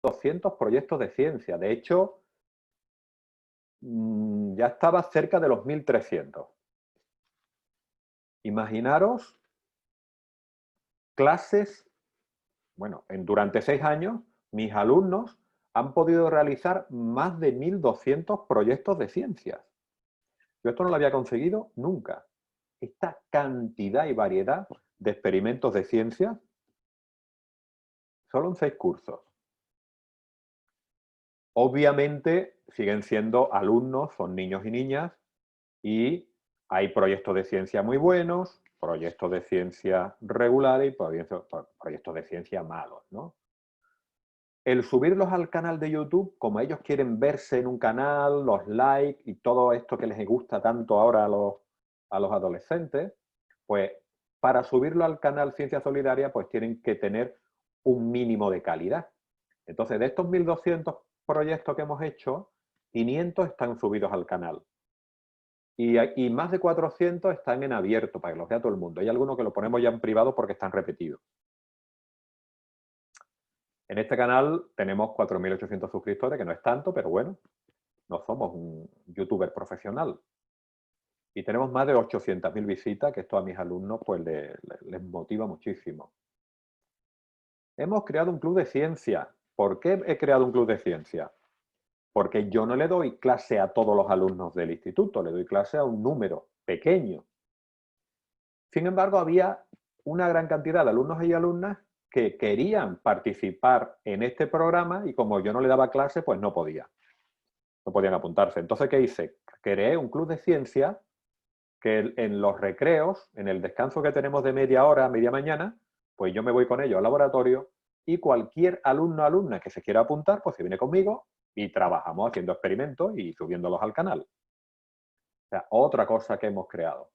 1.200 proyectos de ciencia. De hecho, ya estaba cerca de los 1.300. Imaginaros clases, bueno, durante 6 años, mis alumnos han podido realizar más de 1.200 proyectos de ciencias. Yo esto no lo había conseguido nunca. Esta cantidad y variedad de experimentos de ciencia solo en 6 cursos. Obviamente siguen siendo alumnos, son niños y niñas, y hay proyectos de ciencia muy buenos, proyectos de ciencia regulares y proyectos de ciencia malos, ¿no? El subirlos al canal de YouTube, como ellos quieren verse en un canal, los likes y todo esto que les gusta tanto ahora a los adolescentes, pues para subirlo al canal Ciencia Solidaria, pues tienen que tener un mínimo de calidad. Entonces, de estos 1.200 proyectos que hemos hecho, 500 están subidos al canal. Y más de 400 están en abierto para que los vea todo el mundo. Hay algunos que lo ponemos ya en privado porque están repetidos. En este canal tenemos 4.800 suscriptores, que no es tanto, pero bueno, no somos un youtuber profesional. Y tenemos más de 800.000 visitas, que esto a mis alumnos pues les motiva muchísimo. Hemos creado un club de ciencia. ¿Por qué he creado un club de ciencia? Porque yo no le doy clase a todos los alumnos del instituto, le doy clase a un número pequeño. Sin embargo, había una gran cantidad de alumnos y alumnas que querían participar en este programa y como yo no le daba clase, pues no podían apuntarse. Entonces, ¿qué hice? Creé un club de ciencia que en los recreos, en el descanso que tenemos de media hora, media mañana, pues yo me voy con ellos al laboratorio y cualquier alumno o alumna que se quiera apuntar, pues se viene conmigo y trabajamos haciendo experimentos y subiéndolos al canal. O sea, otra cosa que hemos creado.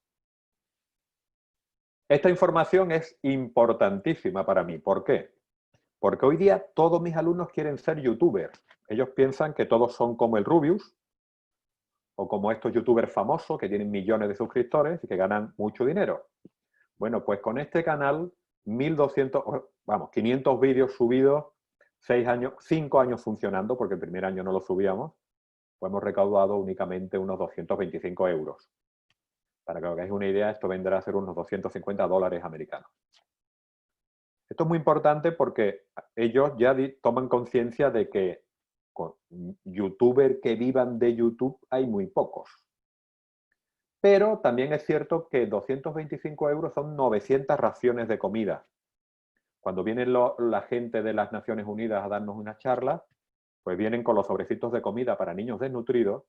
Esta información es importantísima para mí. ¿Por qué? Porque hoy día todos mis alumnos quieren ser youtubers. Ellos piensan que todos son como el Rubius o como estos youtubers famosos que tienen millones de suscriptores y que ganan mucho dinero. Bueno, pues con este canal, 1.200, vamos, 500 vídeos subidos, 6 años, 5 años funcionando, porque el primer año no lo subíamos, pues hemos recaudado únicamente unos 225 euros. Para que os hagáis una idea, esto vendrá a ser unos 250 dólares americanos. Esto es muy importante porque ellos ya toman conciencia de que youtubers que vivan de YouTube hay muy pocos. Pero también es cierto que 225 euros son 900 raciones de comida. Cuando viene la gente de las Naciones Unidas a darnos una charla, pues vienen con los sobrecitos de comida para niños desnutridos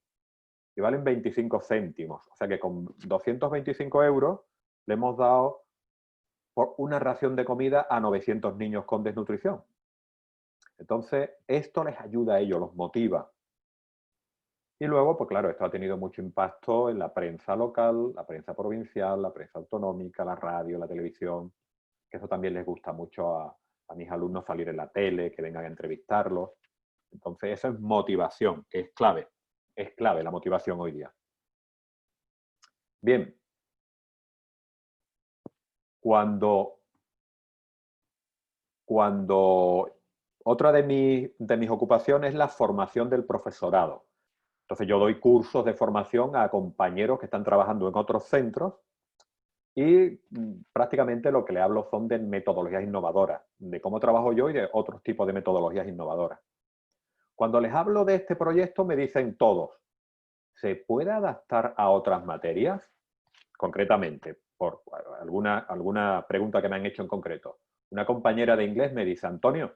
y valen 25 céntimos. O sea que con 225 euros le hemos dado por una ración de comida a 900 niños con desnutrición. Entonces, esto les ayuda a ellos, los motiva. Y luego, pues claro, esto ha tenido mucho impacto en la prensa local, la prensa provincial, la prensa autonómica, la radio, la televisión, que eso también les gusta mucho a mis alumnos salir en la tele, que vengan a entrevistarlos. Entonces, eso es motivación, que es clave la motivación hoy día. Bien, cuando otra de mis ocupaciones es la formación del profesorado. Entonces yo doy cursos de formación a compañeros que están trabajando en otros centros y prácticamente lo que le hablo son de metodologías innovadoras, de cómo trabajo yo y de otros tipos de metodologías innovadoras. Cuando les hablo de este proyecto me dicen todos, ¿se puede adaptar a otras materias? Concretamente, por alguna pregunta que me han hecho en concreto. Una compañera de inglés me dice, Antonio,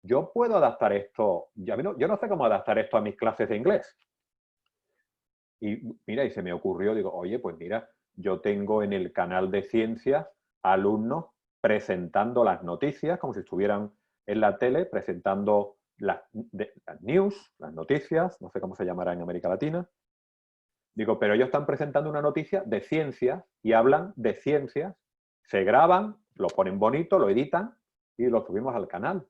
¿yo puedo adaptar esto? Yo no sé cómo adaptar esto a mis clases de inglés. Y mira, y se me ocurrió, digo, oye, pues mira, yo tengo en el canal de ciencias alumnos presentando las noticias, como si estuvieran en la tele, presentando las news, las noticias, no sé cómo se llamará en América Latina. Digo, pero ellos están presentando una noticia de ciencias y hablan de ciencias, se graban, lo ponen bonito, lo editan y lo subimos al canal.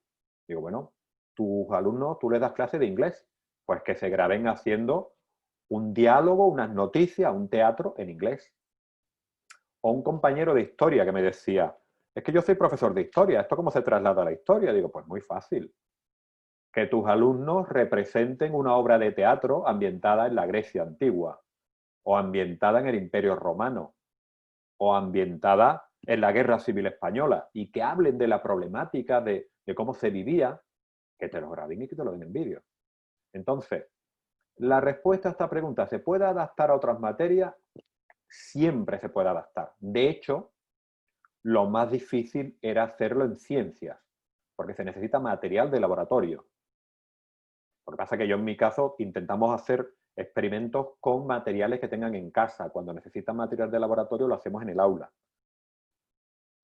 Digo, bueno, tus alumnos, tú les das clase de inglés, pues que se graben haciendo un diálogo, unas noticias, un teatro en inglés. O un compañero de historia que me decía, es que yo soy profesor de historia, ¿esto cómo se traslada a la historia? Digo, pues muy fácil. que tus alumnos representen una obra de teatro ambientada en la Grecia antigua, o ambientada en el Imperio Romano, o ambientada en la Guerra Civil Española, y que hablen de la problemática de cómo se vivía, que te lo graben y que te lo den en vídeo. Entonces, la respuesta a esta pregunta, ¿se puede adaptar a otras materias? Siempre se puede adaptar. De hecho, lo más difícil era hacerlo en ciencias, porque se necesita material de laboratorio. Lo que pasa es que yo en mi caso intentamos hacer experimentos con materiales que tengan en casa. Cuando necesitan material de laboratorio lo hacemos en el aula.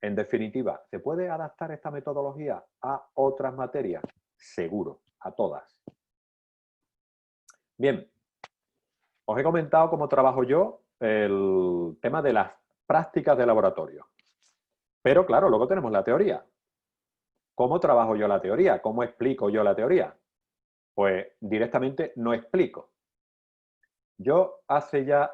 En definitiva, ¿se puede adaptar esta metodología a otras materias? Seguro, a todas. Bien, os he comentado cómo trabajo yo el tema de las prácticas de laboratorio. Pero claro, luego tenemos la teoría. ¿Cómo trabajo yo la teoría? ¿Cómo explico yo la teoría? Pues directamente no explico. Yo hace ya,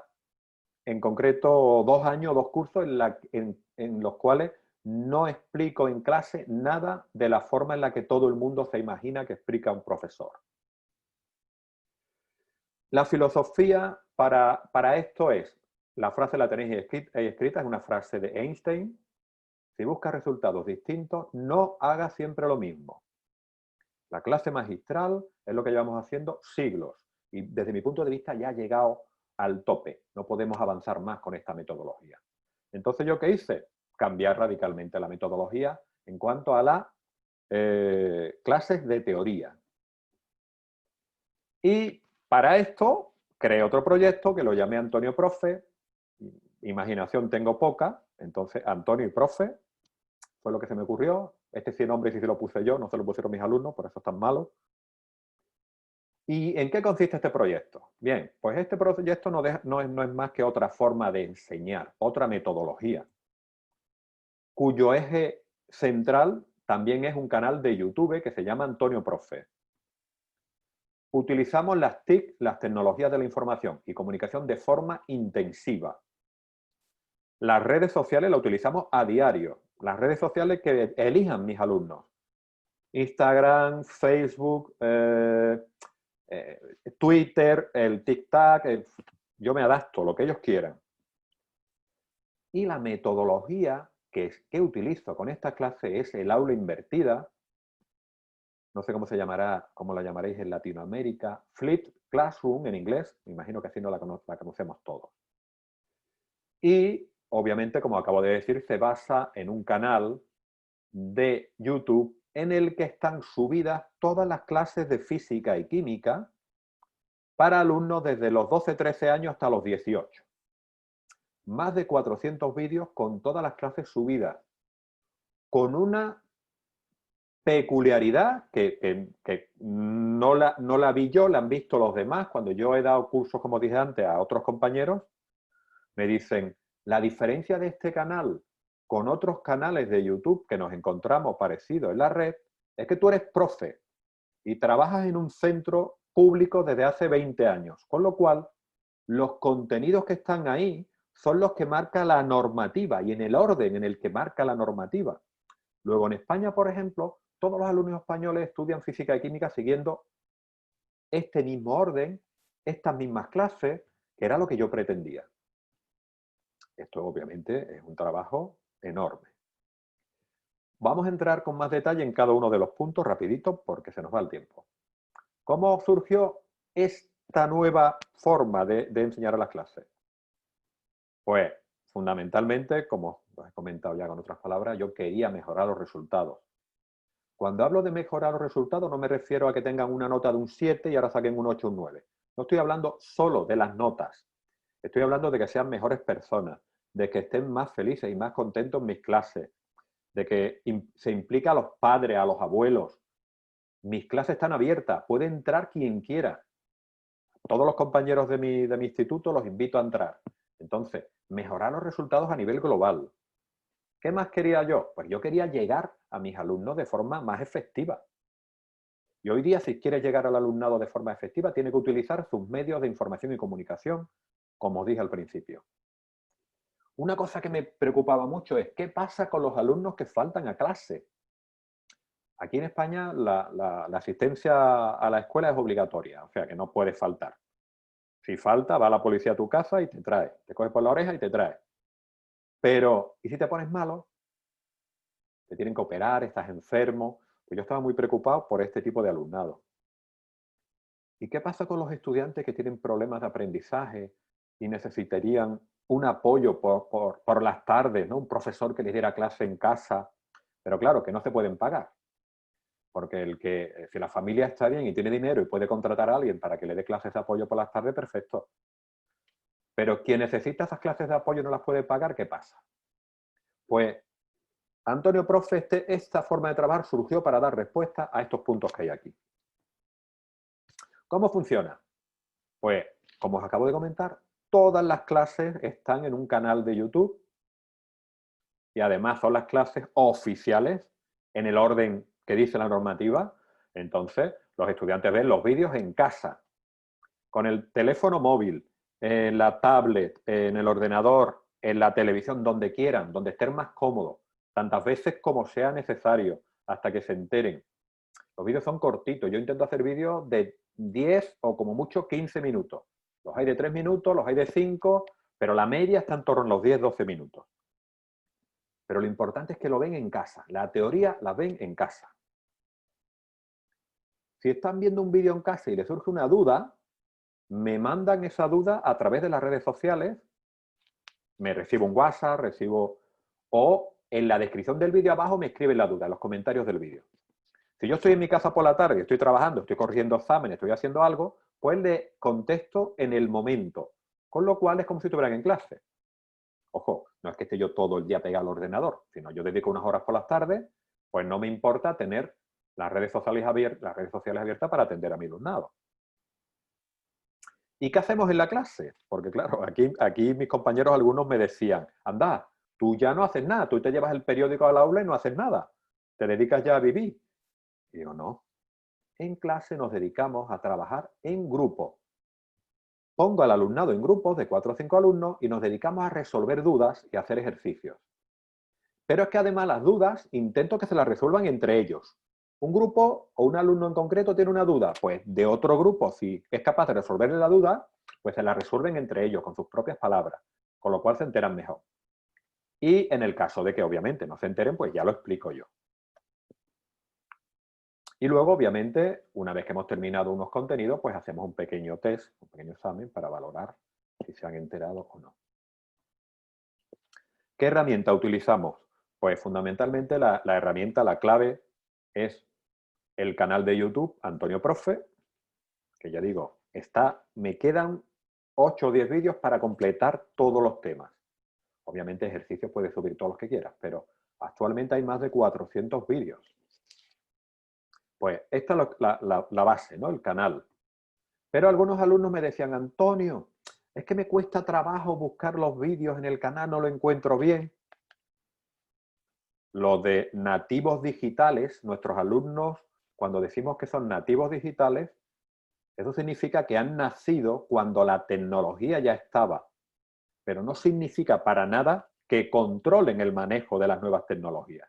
en concreto, 2 años, 2 cursos en los cuales no explico en clase nada de la forma en la que todo el mundo se imagina que explica un profesor. La filosofía para esto es, la frase la tenéis escrita, es una frase de Einstein: si buscas resultados distintos, no hagas siempre lo mismo. La clase magistral es lo que llevamos haciendo siglos y desde mi punto de vista ya ha llegado al tope. No podemos avanzar más con esta metodología. Entonces, ¿yo qué hice? Cambiar radicalmente la metodología en cuanto a las clases de teoría. Y para esto creé otro proyecto que lo llamé Antonio Profe. Imaginación tengo poca, entonces Antonio y Profe fue lo que se me ocurrió. Este sí nombre sí se lo puse yo, no se lo pusieron mis alumnos, por eso es tan malo. ¿Y en qué consiste este proyecto? Bien, pues este proyecto no es más que otra forma de enseñar, otra metodología, cuyo eje central también es un canal de YouTube que se llama Antonio Profe. Utilizamos las TIC, las tecnologías de la información y comunicación, de forma intensiva. Las redes sociales las utilizamos a diario, las redes sociales que elijan mis alumnos. Instagram, Facebook, Twitter, el TikTok, yo me adapto, lo que ellos quieran. Y la metodología que utilizo con esta clase es el aula invertida. No sé cómo se llamará, cómo la llamaréis en Latinoamérica. Flipped Classroom en inglés, me imagino que así no la conocemos todos. Y obviamente, como acabo de decir, se basa en un canal de YouTube en el que están subidas todas las clases de física y química para alumnos desde los 12-13 años hasta los 18. Más de 400 vídeos con todas las clases subidas, con una peculiaridad que no la vi yo, la han visto los demás. Cuando yo he dado cursos, como dije antes, a otros compañeros, me dicen, la diferencia de este canal con otros canales de YouTube que nos encontramos parecidos en la red, es que tú eres profe y trabajas en un centro público desde hace 20 años, con lo cual los contenidos que están ahí son los que marca la normativa y en el orden en el que marca la normativa. Luego, en España, por ejemplo, todos los alumnos españoles estudian física y química siguiendo este mismo orden, estas mismas clases, que era lo que yo pretendía. Esto obviamente es un trabajo enorme. Vamos a entrar con más detalle en cada uno de los puntos rapidito porque se nos va el tiempo. ¿Cómo surgió esta nueva forma de enseñar a las clases? Pues fundamentalmente, como os he comentado ya con otras palabras, yo quería mejorar los resultados. Cuando hablo de mejorar los resultados no me refiero a que tengan una nota de un 7 y ahora saquen un 8 o un 9. No estoy hablando solo de las notas. Estoy hablando de que sean mejores personas, de que estén más felices y más contentos en mis clases, de que se implica a los padres, a los abuelos. Mis clases están abiertas, puede entrar quien quiera. Todos los compañeros de mi instituto los invito a entrar. Entonces, mejorar los resultados a nivel global. ¿Qué más quería yo? Pues yo quería llegar a mis alumnos de forma más efectiva. Y hoy día, si quiere llegar al alumnado de forma efectiva, tiene que utilizar sus medios de información y comunicación, como os dije al principio. Una cosa que me preocupaba mucho es, ¿qué pasa con los alumnos que faltan a clase? Aquí en España la asistencia a la escuela es obligatoria, o sea que no puedes faltar. Si falta, va la policía a tu casa y te trae. Te coge por la oreja y te trae. Pero, ¿y si te pones malo? Te tienen que operar, estás enfermo. Pues yo estaba muy preocupado por este tipo de alumnado. ¿Y qué pasa con los estudiantes que tienen problemas de aprendizaje y necesitarían un apoyo por las tardes, ¿no? Un profesor que les diera clase en casa, pero claro, que no se pueden pagar. Porque si la familia está bien y tiene dinero y puede contratar a alguien para que le dé clases de apoyo por las tardes, perfecto. Pero quien necesita esas clases de apoyo no las puede pagar, ¿qué pasa? Pues Antonio Profe, esta forma de trabajar surgió para dar respuesta a estos puntos que hay aquí. ¿Cómo funciona? Pues, como os acabo de comentar, todas las clases están en un canal de YouTube y además son las clases oficiales en el orden que dice la normativa. Entonces, los estudiantes ven los vídeos en casa, con el teléfono móvil, en la tablet, en el ordenador, en la televisión, donde quieran, donde estén más cómodos, tantas veces como sea necesario, hasta que se enteren. Los vídeos son cortitos. Yo intento hacer vídeos de 10 o como mucho 15 minutos. Los hay de 3 minutos, los hay de 5, pero la media está en torno a los 10-12 minutos. Pero lo importante es que lo ven en casa. La teoría la ven en casa. Si están viendo un vídeo en casa y les surge una duda, me mandan esa duda a través de las redes sociales, me recibo un WhatsApp, o en la descripción del vídeo abajo me escriben la duda, en los comentarios del vídeo. Si yo estoy en mi casa por la tarde, estoy trabajando, estoy corrigiendo exámenes, estoy haciendo algo, pues le contesto en el momento, con lo cual es como si estuvieran en clase. Ojo, no es que esté yo todo el día pegado al ordenador, sino yo dedico unas horas por las tardes, pues no me importa tener las redes sociales abiertas para atender a mi alumnado. ¿Y qué hacemos en la clase? Porque claro, aquí mis compañeros algunos me decían, anda, tú ya no haces nada, tú te llevas el periódico al aula y no haces nada, te dedicas ya a vivir. Y digo, no, en clase nos dedicamos a trabajar en grupo. Pongo al alumnado en grupos de 4 o 5 alumnos y nos dedicamos a resolver dudas y a hacer ejercicios. Pero es que además las dudas intento que se las resuelvan entre ellos. Un grupo o un alumno en concreto tiene una duda, pues de otro grupo, si es capaz de resolverle la duda, pues se la resuelven entre ellos con sus propias palabras, con lo cual se enteran mejor. Y en el caso de que obviamente no se enteren, pues ya lo explico yo. Y luego, obviamente, una vez que hemos terminado unos contenidos, pues hacemos un pequeño test, un pequeño examen para valorar si se han enterado o no. ¿Qué herramienta utilizamos? Pues fundamentalmente la herramienta, la clave es el canal de YouTube Antonio Profe, que ya digo, me quedan 8 o 10 vídeos para completar todos los temas. Obviamente ejercicios puedes subir todos los que quieras, pero actualmente hay más de 400 vídeos. Pues esta es la base, ¿no? El canal. Pero algunos alumnos me decían, Antonio, es que me cuesta trabajo buscar los vídeos en el canal, no lo encuentro bien. Los de nativos digitales, nuestros alumnos, cuando decimos que son nativos digitales, eso significa que han nacido cuando la tecnología ya estaba, pero no significa para nada que controlen el manejo de las nuevas tecnologías.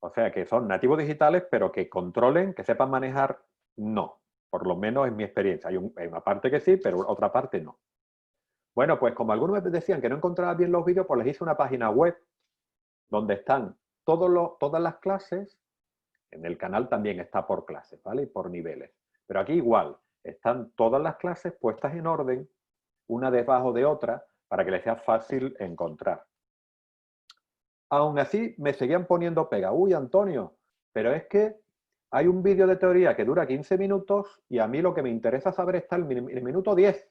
O sea, que son nativos digitales, pero que controlen, que sepan manejar, no. Por lo menos en mi experiencia. Hay una parte que sí, pero otra parte no. Bueno, pues como algunos me decían que no encontraba bien los vídeos, pues les hice una página web donde están todas las clases. En el canal también está por clases, ¿vale? Y por niveles. Pero aquí igual, están todas las clases puestas en orden, una debajo de otra, para que les sea fácil encontrar. Aún así, me seguían poniendo pega. Uy, Antonio, pero es que hay un vídeo de teoría que dura 15 minutos y a mí lo que me interesa saber está en el minuto 10.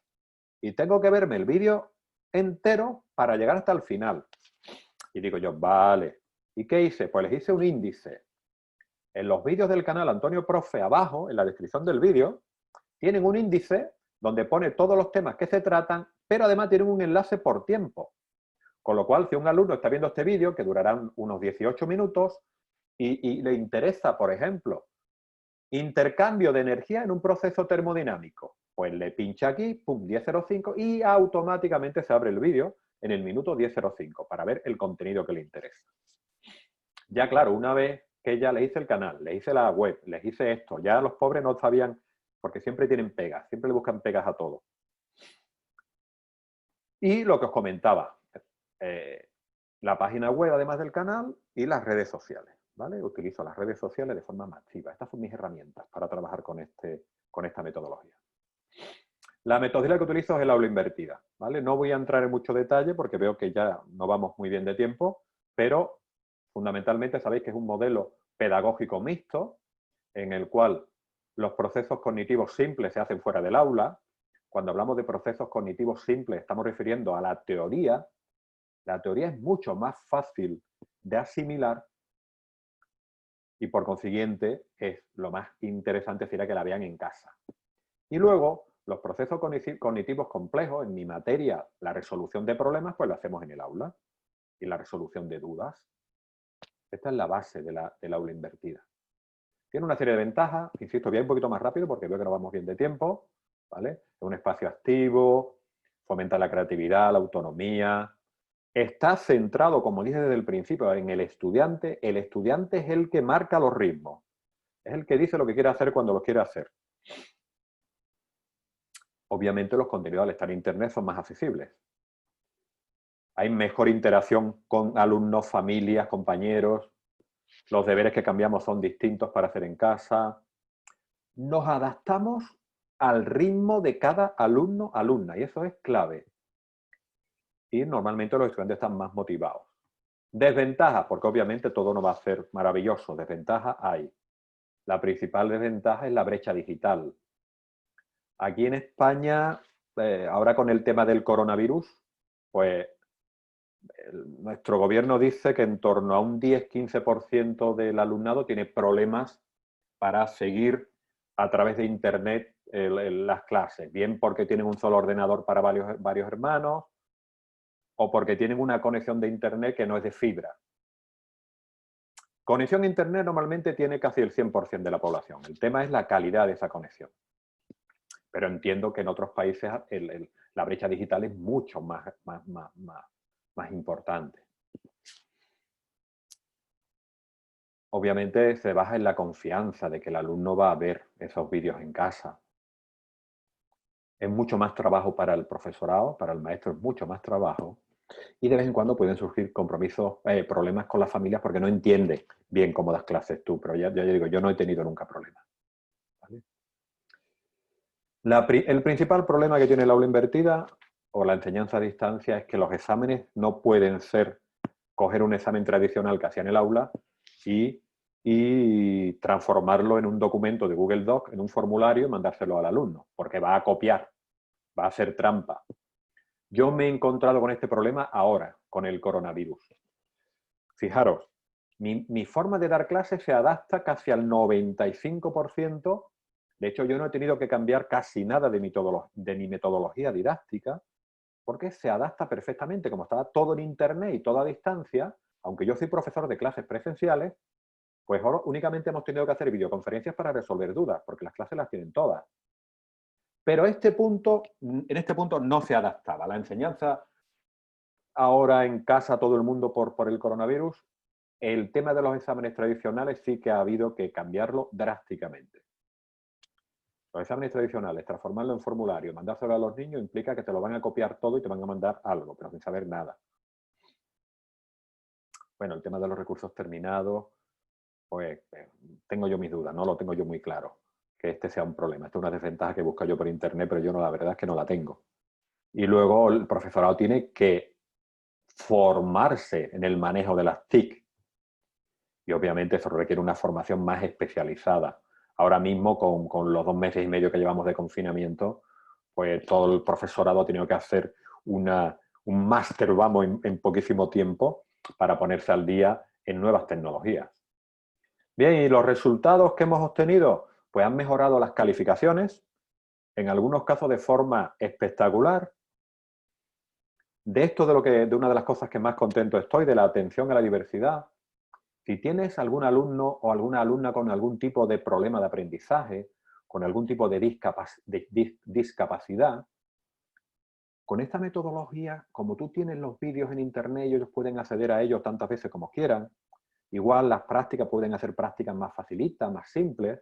Y tengo que verme el vídeo entero para llegar hasta el final. Y digo yo, vale. ¿Y qué hice? Pues les hice un índice. En los vídeos del canal Antonio Profe, abajo, en la descripción del vídeo, tienen un índice donde pone todos los temas que se tratan, pero además tienen un enlace por tiempo. Con lo cual, si un alumno está viendo este vídeo, que durará unos 18 minutos, y le interesa, por ejemplo, intercambio de energía en un proceso termodinámico, pues le pincha aquí, pum, 10.05, y automáticamente se abre el vídeo en el minuto 10.05 para ver el contenido que le interesa. Ya claro, una vez que ya les hice el canal, les hice la web, les hice esto. Ya los pobres no sabían, porque siempre tienen pegas, siempre le buscan pegas a todo. Y lo que os comentaba, la página web además del canal y las redes sociales, ¿vale? Utilizo las redes sociales de forma masiva. Estas son mis herramientas para trabajar con esta metodología. La metodología que utilizo es el aula invertida, ¿vale? No voy a entrar en mucho detalle porque veo que ya no vamos muy bien de tiempo, pero fundamentalmente sabéis que es un modelo pedagógico mixto en el cual los procesos cognitivos simples se hacen fuera del aula. Cuando hablamos de procesos cognitivos simples estamos refiriendo a la teoría. La teoría es mucho más fácil de asimilar y por consiguiente es lo más interesante sería que la vean en casa. Y luego los procesos cognitivos complejos, en mi materia, la resolución de problemas, pues lo hacemos en el aula. Y la resolución de dudas. Esta es la base del aula invertida. Tiene una serie de ventajas, insisto, voy a ir un poquito más rápido porque veo que no vamos bien de tiempo, ¿vale? Es un espacio activo, fomenta la creatividad, la autonomía. Está centrado, como dije desde el principio, en el estudiante. El estudiante es el que marca los ritmos. Es el que dice lo que quiere hacer cuando lo quiere hacer. Obviamente los contenidos al estar en internet son más accesibles. Hay mejor interacción con alumnos, familias, compañeros. Los deberes que cambiamos son distintos para hacer en casa. Nos adaptamos al ritmo de cada alumno, alumna, y eso es clave. Y normalmente los estudiantes están más motivados. Desventajas, porque obviamente todo no va a ser maravilloso. Desventajas hay. La principal desventaja es la brecha digital. Aquí en España, ahora con el tema del coronavirus, pues nuestro gobierno dice que en torno a un 10-15% del alumnado tiene problemas para seguir a través de internet las clases, bien porque tienen un solo ordenador para varios hermanos o porque tienen una conexión de internet que no es de fibra. Conexión a internet normalmente tiene casi el 100% de la población. El tema es la calidad de esa conexión. Pero entiendo que en otros países la brecha digital es mucho más importante. Obviamente se basa en la confianza de que el alumno va a ver esos vídeos en casa. Es mucho más trabajo para el profesorado, para el maestro es mucho más trabajo. Y de vez en cuando pueden surgir problemas con las familias porque no entiende bien cómo das clases tú. Pero ya digo, yo no he tenido nunca problemas. ¿Vale? El principal problema que tiene el aula invertida o la enseñanza a distancia es que los exámenes no pueden ser coger un examen tradicional que hacía en el aula y transformarlo en un documento de Google Doc, en un formulario y mandárselo al alumno, porque va a copiar, va a hacer trampa. Yo me he encontrado con este problema ahora, con el coronavirus. Fijaros, mi forma de dar clases se adapta casi al 95%. De hecho, yo no he tenido que cambiar casi nada de mi metodología didáctica, porque se adapta perfectamente, como está todo en internet y todo a distancia. Aunque yo soy profesor de clases presenciales, pues ahora únicamente hemos tenido que hacer videoconferencias para resolver dudas, porque las clases las tienen todas. Pero en este punto no se adaptaba. La enseñanza ahora en casa, todo el mundo por el coronavirus, el tema de los exámenes tradicionales sí que ha habido que cambiarlo drásticamente. Los exámenes tradicionales, transformarlo en formulario, mandárselo a los niños, implica que te lo van a copiar todo y te van a mandar algo, pero sin saber nada. Bueno, el tema de los recursos terminados, pues tengo yo mis dudas, no lo tengo yo muy claro, que este sea un problema. Esta es una desventaja que busco yo por internet, pero yo no, la verdad es que no la tengo. Y luego el profesorado tiene que formarse en el manejo de las TIC. Y obviamente eso requiere una formación más especializada. Ahora mismo, con los 2 meses y medio que llevamos de confinamiento, pues todo el profesorado ha tenido que hacer un máster, vamos, en poquísimo tiempo para ponerse al día en nuevas tecnologías. Bien, ¿y los resultados que hemos obtenido? Pues han mejorado las calificaciones, en algunos casos de forma espectacular. De una de las cosas que más contento estoy, de la atención a la diversidad. Si tienes algún alumno o alguna alumna con algún tipo de problema de aprendizaje, con algún tipo de discapacidad, con esta metodología, como tú tienes los vídeos en internet y ellos pueden acceder a ellos tantas veces como quieran, igual las prácticas pueden hacer prácticas más facilitas, más simples,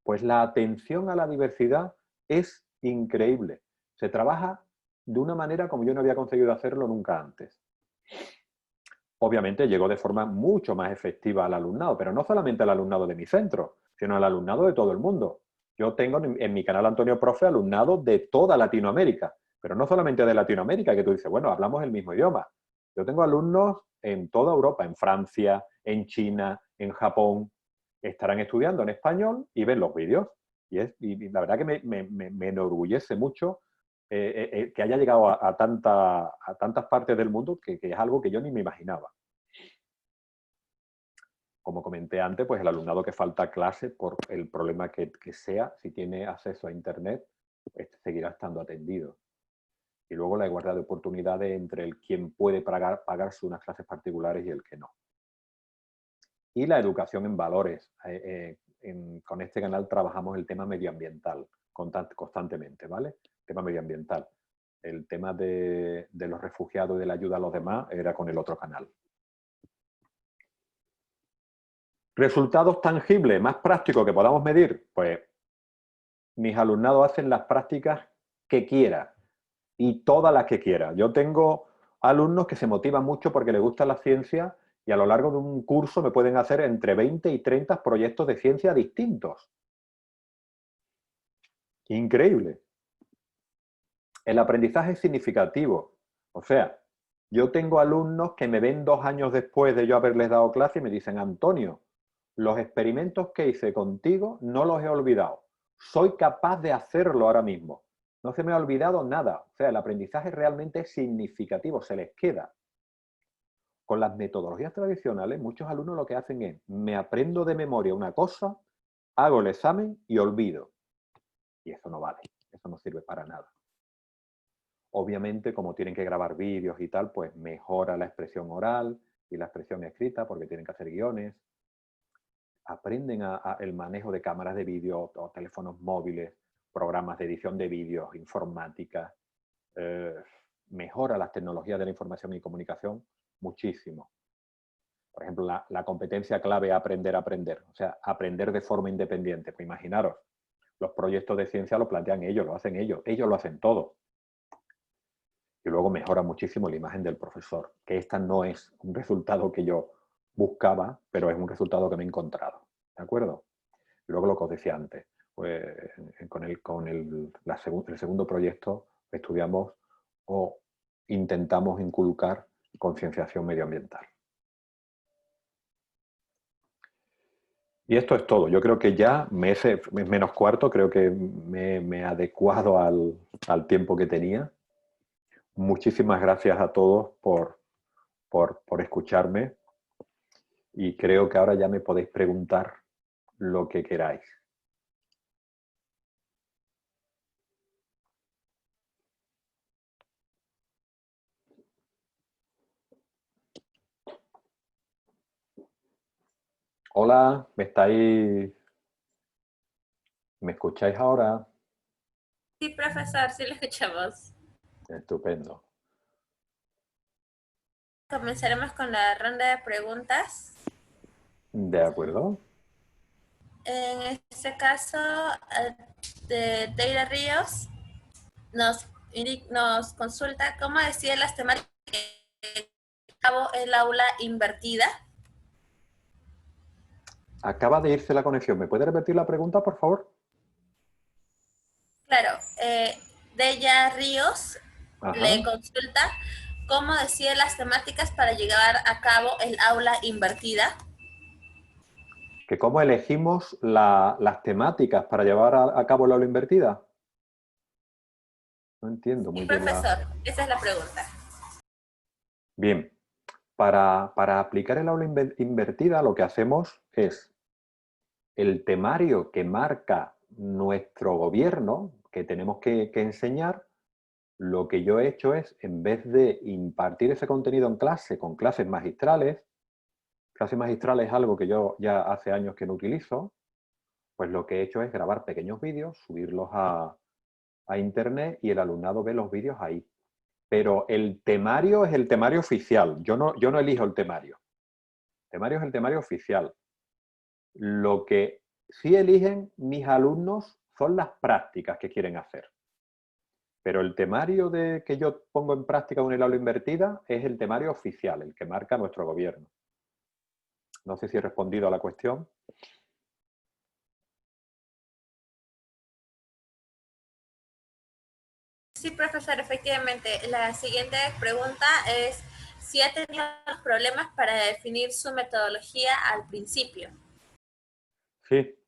pues la atención a la diversidad es increíble. Se trabaja de una manera como yo no había conseguido hacerlo nunca antes. Obviamente llegó de forma mucho más efectiva al alumnado, pero no solamente al alumnado de mi centro, sino al alumnado de todo el mundo. Yo tengo en mi canal Antonio Profe alumnado de toda Latinoamérica, pero no solamente de Latinoamérica, que tú dices, bueno, hablamos el mismo idioma. Yo tengo alumnos en toda Europa, en Francia, en China, en Japón, estarán estudiando en español y ven los vídeos. Y la verdad que me enorgullece mucho que haya llegado a tantas partes del mundo que es algo que yo ni me imaginaba. Como comenté antes, pues el alumnado que falta a clase, por el problema que sea, si tiene acceso a Internet, pues seguirá estando atendido. Y luego la igualdad de oportunidades entre el quien puede pagarse unas clases particulares y el que no. Y la educación en valores. Con este canal trabajamos el tema medioambiental constantemente, ¿vale? Tema medioambiental. El tema de los refugiados y de la ayuda a los demás era con el otro canal. Resultados tangibles, más prácticos que podamos medir, pues mis alumnados hacen las prácticas que quieran y todas las que quieran. Yo tengo alumnos que se motivan mucho porque les gusta la ciencia y a lo largo de un curso me pueden hacer entre 20 y 30 proyectos de ciencia distintos. Increíble. El aprendizaje es significativo. O sea, yo tengo alumnos que me ven 2 años después de yo haberles dado clase y me dicen, Antonio, los experimentos que hice contigo no los he olvidado. Soy capaz de hacerlo ahora mismo. No se me ha olvidado nada. O sea, el aprendizaje realmente es significativo, se les queda. Con las metodologías tradicionales, muchos alumnos lo que hacen es, me aprendo de memoria una cosa, hago el examen y olvido. Y eso no vale, eso no sirve para nada. Obviamente, como tienen que grabar vídeos y tal, pues mejora la expresión oral y la expresión escrita porque tienen que hacer guiones. Aprenden el manejo de cámaras de vídeo o teléfonos móviles, programas de edición de vídeos, informática. Mejora las tecnologías de la información y comunicación muchísimo. Por ejemplo, la competencia clave es aprender a aprender. O sea, aprender de forma independiente. Pues imaginaros, los proyectos de ciencia los plantean ellos, lo hacen ellos lo hacen todo. Y luego mejora muchísimo la imagen del profesor, que esta no es un resultado que yo buscaba, pero es un resultado que me he encontrado. ¿De acuerdo? Y luego lo que os decía antes, pues, el segundo proyecto estudiamos o intentamos inculcar concienciación medioambiental. Y esto es todo. Yo creo que ya menos cuarto, creo que me he adecuado al tiempo que tenía. Muchísimas gracias a todos por escucharme y creo que ahora ya me podéis preguntar lo que queráis. Hola, ¿me escucháis ahora? Sí, profesor, sí lo escuchamos. Estupendo. Comenzaremos con la ronda de preguntas. ¿De acuerdo? En este caso, de Teira Ríos nos consulta cómo decía las temáticas que cabo el aula invertida. Acaba de irse la conexión. ¿Me puede repetir la pregunta, por favor? Claro, Deya Ríos le Ajá. consulta cómo decía las temáticas para llevar a cabo el aula invertida. ¿Que cómo elegimos las temáticas para llevar a cabo la aula invertida? No entiendo Sí, muy bien la... profesor, esa es la pregunta. Bien, para aplicar el aula invertida lo que hacemos es el temario que marca nuestro gobierno, que tenemos que enseñar, lo que yo he hecho es, en vez de impartir ese contenido en clase con clases magistrales es algo que yo ya hace años que no utilizo, pues lo que he hecho es grabar pequeños vídeos, subirlos a internet y el alumnado ve los vídeos ahí. Pero el temario es el temario oficial, yo no elijo el temario. El temario es el temario oficial. Lo que sí eligen mis alumnos son las prácticas que quieren hacer. Pero el temario que yo pongo en práctica en el aula invertida es el temario oficial, el que marca nuestro gobierno. No sé si he respondido a la cuestión. Sí, profesor, efectivamente. La siguiente pregunta es si ha tenido problemas para definir su metodología al principio. Sí,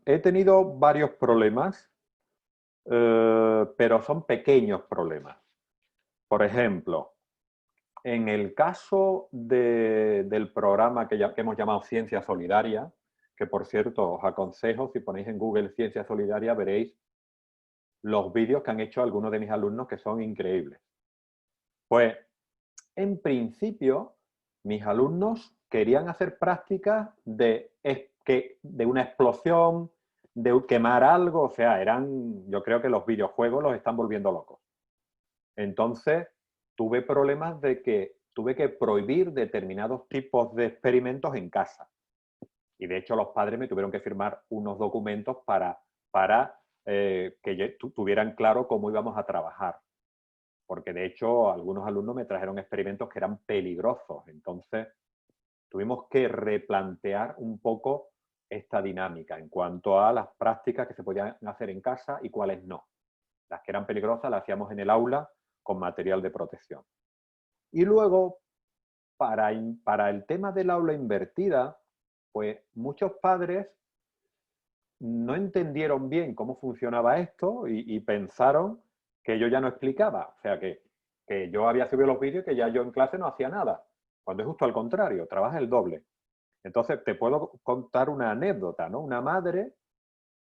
he tenido varios problemas, pero son pequeños problemas. Por ejemplo, en el caso del programa que hemos llamado Ciencia Solidaria, que por cierto os aconsejo, si ponéis en Google Ciencia Solidaria, veréis los vídeos que han hecho algunos de mis alumnos que son increíbles. Pues, en principio, mis alumnos querían hacer prácticas de una explosión, de quemar algo, o sea, yo creo que los videojuegos los están volviendo locos. Entonces, tuve problemas de que tuve que prohibir determinados tipos de experimentos en casa. Y de hecho los padres me tuvieron que firmar unos documentos para que tuvieran claro cómo íbamos a trabajar. Porque de hecho algunos alumnos me trajeron experimentos que eran peligrosos. Entonces tuvimos que replantear un poco esta dinámica en cuanto a las prácticas que se podían hacer en casa y cuáles no. Las que eran peligrosas las hacíamos en el aula con material de protección. Y luego, para el tema del aula invertida, pues muchos padres no entendieron bien cómo funcionaba esto y pensaron que yo ya no explicaba. O sea, que yo había subido los vídeos y que ya yo en clase no hacía nada. Cuando es justo al contrario, trabaja el doble. Entonces, te puedo contar una anécdota, ¿no? Una madre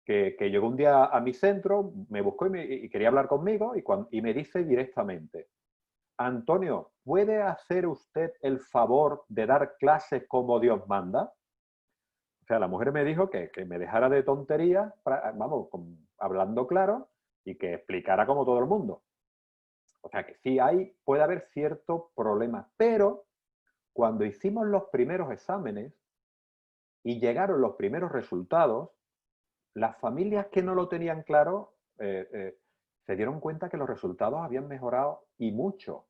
que llegó un día a mi centro, me buscó y quería hablar conmigo y me dice directamente: Antonio, ¿puede hacer usted el favor de dar clases como Dios manda? O sea, la mujer me dijo que me dejara de tonterías, vamos, hablando claro, y que explicara como todo el mundo. O sea que sí puede haber ciertos problemas, pero cuando hicimos los primeros exámenes y llegaron los primeros resultados, las familias que no lo tenían claro se dieron cuenta que los resultados habían mejorado y mucho.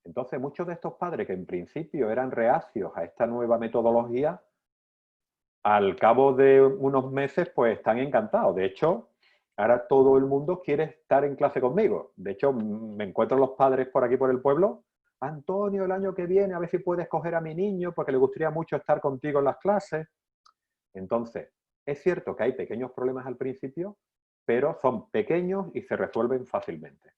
Entonces, muchos de estos padres que en principio eran reacios a esta nueva metodología, al cabo de unos meses, pues están encantados. De hecho, ahora todo el mundo quiere estar en clase conmigo. De hecho, me encuentro los padres por aquí, por el pueblo. Antonio, el año que viene, a ver si puedes coger a mi niño, porque le gustaría mucho estar contigo en las clases. Entonces, es cierto que hay pequeños problemas al principio, pero son pequeños y se resuelven fácilmente.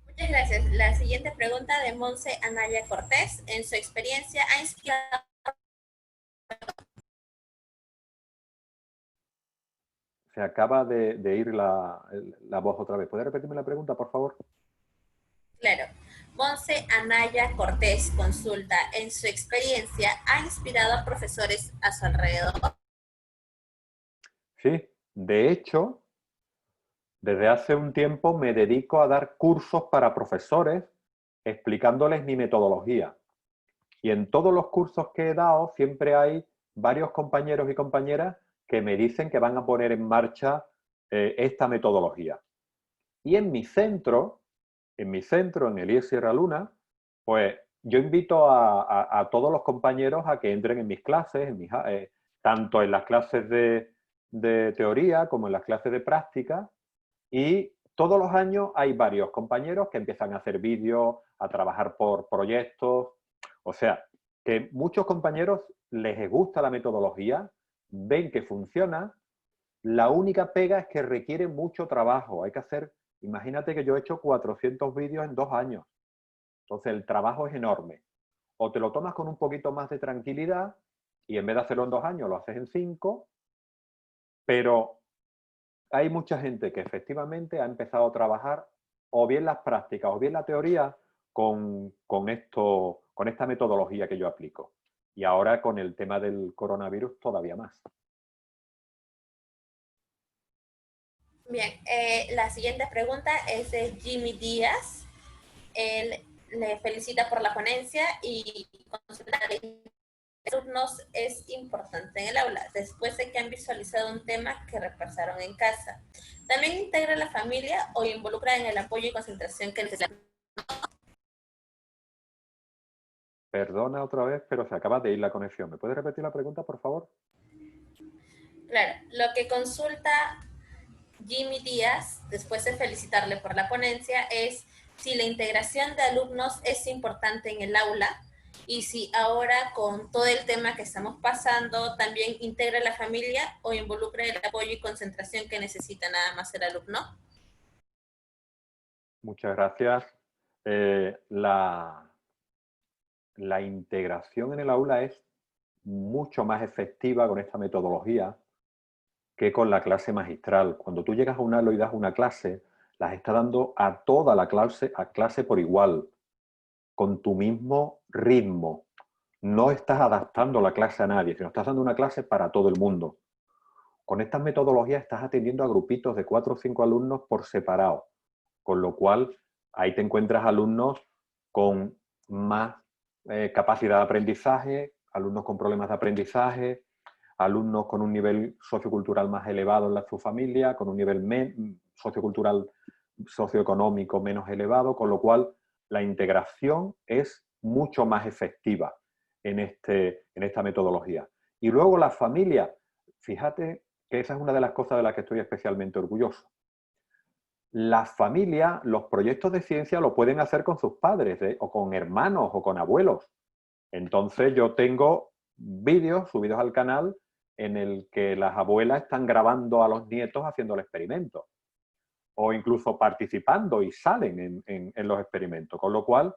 Muchas gracias. La siguiente pregunta de Monse Anaya Cortés. En su experiencia, ¿ha inspirado? Se acaba de ir la voz otra vez. ¿Puede repetirme la pregunta, por favor? Claro. Monse Anaya Cortés consulta, en su experiencia, ¿ha inspirado a profesores a su alrededor? Sí, de hecho, desde hace un tiempo me dedico a dar cursos para profesores explicándoles mi metodología. Y en todos los cursos que he dado siempre hay varios compañeros y compañeras que me dicen que van a poner en marcha esta metodología. Y en mi centro, en el IES Sierra Luna, pues yo invito a todos los compañeros a que entren en mis clases, tanto en las clases de teoría como en las clases de práctica. Y todos los años hay varios compañeros que empiezan a hacer vídeos, a trabajar por proyectos. O sea, que muchos compañeros les gusta la metodología, ven que funciona. La única pega es que requiere mucho trabajo. Hay que hacer, imagínate que yo he hecho 400 vídeos en 2 años. Entonces el trabajo es enorme. O te lo tomas con un poquito más de tranquilidad y en vez de hacerlo en 2 años lo haces en 5, pero hay mucha gente que efectivamente ha empezado a trabajar o bien las prácticas o bien la teoría con esta metodología que yo aplico. Y ahora con el tema del coronavirus todavía más. Bien, la siguiente pregunta es de Jimmy Díaz. Él le felicita por la ponencia y consulta alumnos es importante en el aula, después de que han visualizado un tema que repasaron en casa. También integra a la familia o involucra en el apoyo y concentración que necesitan. Perdona otra vez, pero se acaba de ir la conexión. ¿Me puedes repetir la pregunta, por favor? Claro, lo que consulta Jimmy Díaz, después de felicitarle por la ponencia, es si la integración de alumnos es importante en el aula y si ahora con todo el tema que estamos pasando también integra a la familia o involucra el apoyo y concentración que necesita nada más el alumno. Muchas gracias. La integración en el aula es mucho más efectiva con esta metodología que con la clase magistral. Cuando tú llegas a un aula y das una clase, las estás dando a toda la clase por igual, con tu mismo ritmo. No estás adaptando la clase a nadie, sino estás dando una clase para todo el mundo. Con estas metodologías estás atendiendo a grupitos de 4 o 5 alumnos por separado, con lo cual ahí te encuentras alumnos con más capacidad de aprendizaje, alumnos con problemas de aprendizaje, alumnos con un nivel sociocultural más elevado en su familia, con un nivel sociocultural, socioeconómico menos elevado, con lo cual la integración es mucho más efectiva en esta metodología. Y luego la familia, fíjate que esa es una de las cosas de las que estoy especialmente orgulloso. La familia, los proyectos de ciencia lo pueden hacer con sus padres, o con hermanos, o con abuelos. Entonces yo tengo vídeos subidos al canal en el que las abuelas están grabando a los nietos haciendo el experimento. O incluso participando y salen en los experimentos. Con lo cual,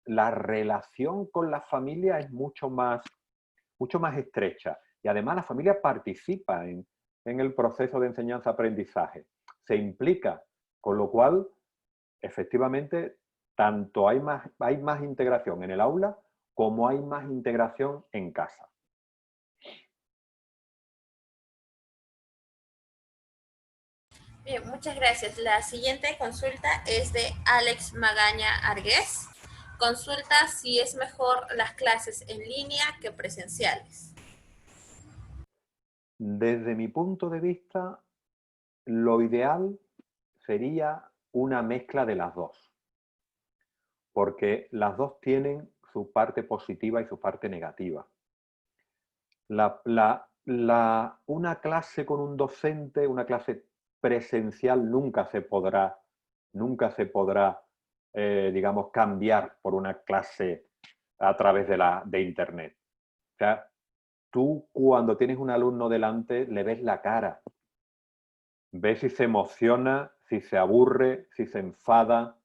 la relación con la familia es mucho más estrecha. Y además la familia participa en el proceso de enseñanza-aprendizaje. Se implica, con lo cual, efectivamente, tanto hay más integración en el aula como hay más integración en casa. Bien, muchas gracias. La siguiente consulta es de Alex Magaña Argués. Consulta si es mejor las clases en línea que presenciales. Desde mi punto de vista, lo ideal sería una mezcla de las dos, porque las dos tienen su parte positiva y su parte negativa. Una clase con un docente, una clase presencial nunca se podrá, digamos, cambiar por una clase a través de Internet. O sea, tú cuando tienes un alumno delante le ves la cara, ves si se emociona, si se aburre, si se enfada,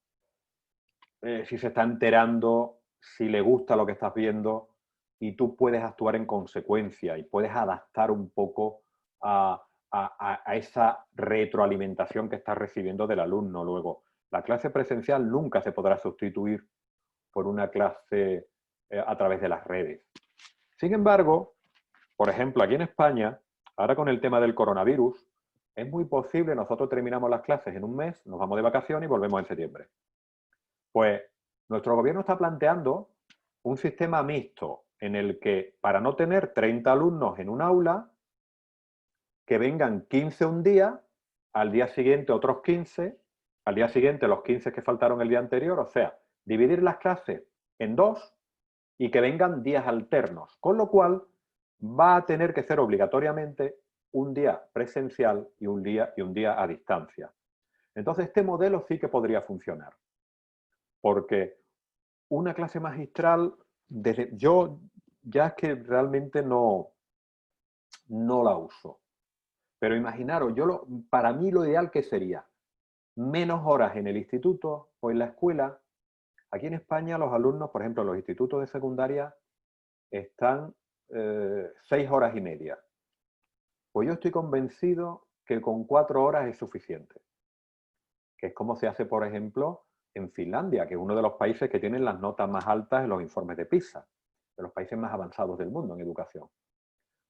si se está enterando, si le gusta lo que estás viendo, y tú puedes actuar en consecuencia y puedes adaptar un poco a esa retroalimentación que estás recibiendo del alumno. Luego, la clase presencial nunca se podrá sustituir por una clase a través de las redes. Sin embargo, por ejemplo, aquí en España, ahora con el tema del coronavirus, es muy posible, nosotros terminamos las clases en un mes, nos vamos de vacaciones y volvemos en septiembre. Pues nuestro gobierno está planteando un sistema mixto en el que, para no tener 30 alumnos en un aula, que vengan 15 un día, al día siguiente otros 15, al día siguiente los 15 que faltaron el día anterior, o sea, dividir las clases en dos y que vengan días alternos, con lo cual va a tener que ser obligatoriamente un día presencial y un día a distancia. Entonces, este modelo sí que podría funcionar, porque una clase magistral, yo ya es que realmente no la uso. Pero imaginaros, para mí lo ideal que sería menos horas en el instituto o en la escuela. Aquí en España los alumnos, por ejemplo, en los institutos de secundaria, están 6 horas y media. Pues yo estoy convencido que con 4 horas es suficiente. Que es como se hace, por ejemplo, en Finlandia, que es uno de los países que tienen las notas más altas en los informes de PISA, de los países más avanzados del mundo en educación.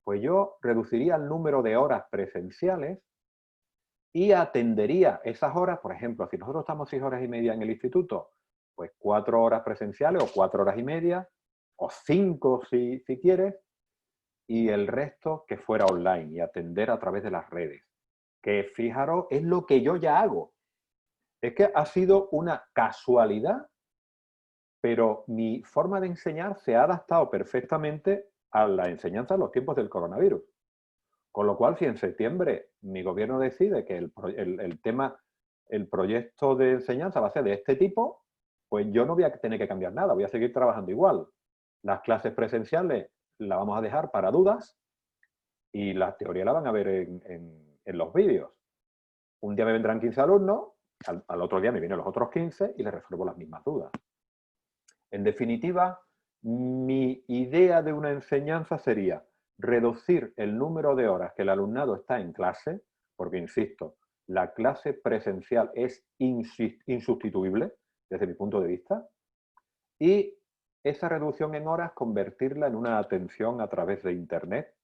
Pues yo reduciría el número de horas presenciales y atendería esas horas, por ejemplo, si nosotros estamos 6 horas y media en el instituto, pues 4 horas presenciales o 4 horas y media, o 5 si quieres, y el resto que fuera online y atender a través de las redes. Que fijaros, es lo que yo ya hago. Es que ha sido una casualidad, pero mi forma de enseñar se ha adaptado perfectamente a la enseñanza en los tiempos del coronavirus. Con lo cual, si en septiembre mi gobierno decide que el proyecto de enseñanza va a ser de este tipo, pues yo no voy a tener que cambiar nada, voy a seguir trabajando igual. Las clases presenciales las vamos a dejar para dudas y la teoría la van a ver en los vídeos. Un día me vendrán 15 alumnos, al otro día me vienen los otros 15 y les resuelvo las mismas dudas. En definitiva, mi idea de una enseñanza sería reducir el número de horas que el alumnado está en clase, porque, insisto, la clase presencial es insustituible desde mi punto de vista, y esa reducción en horas convertirla en una atención a través de Internet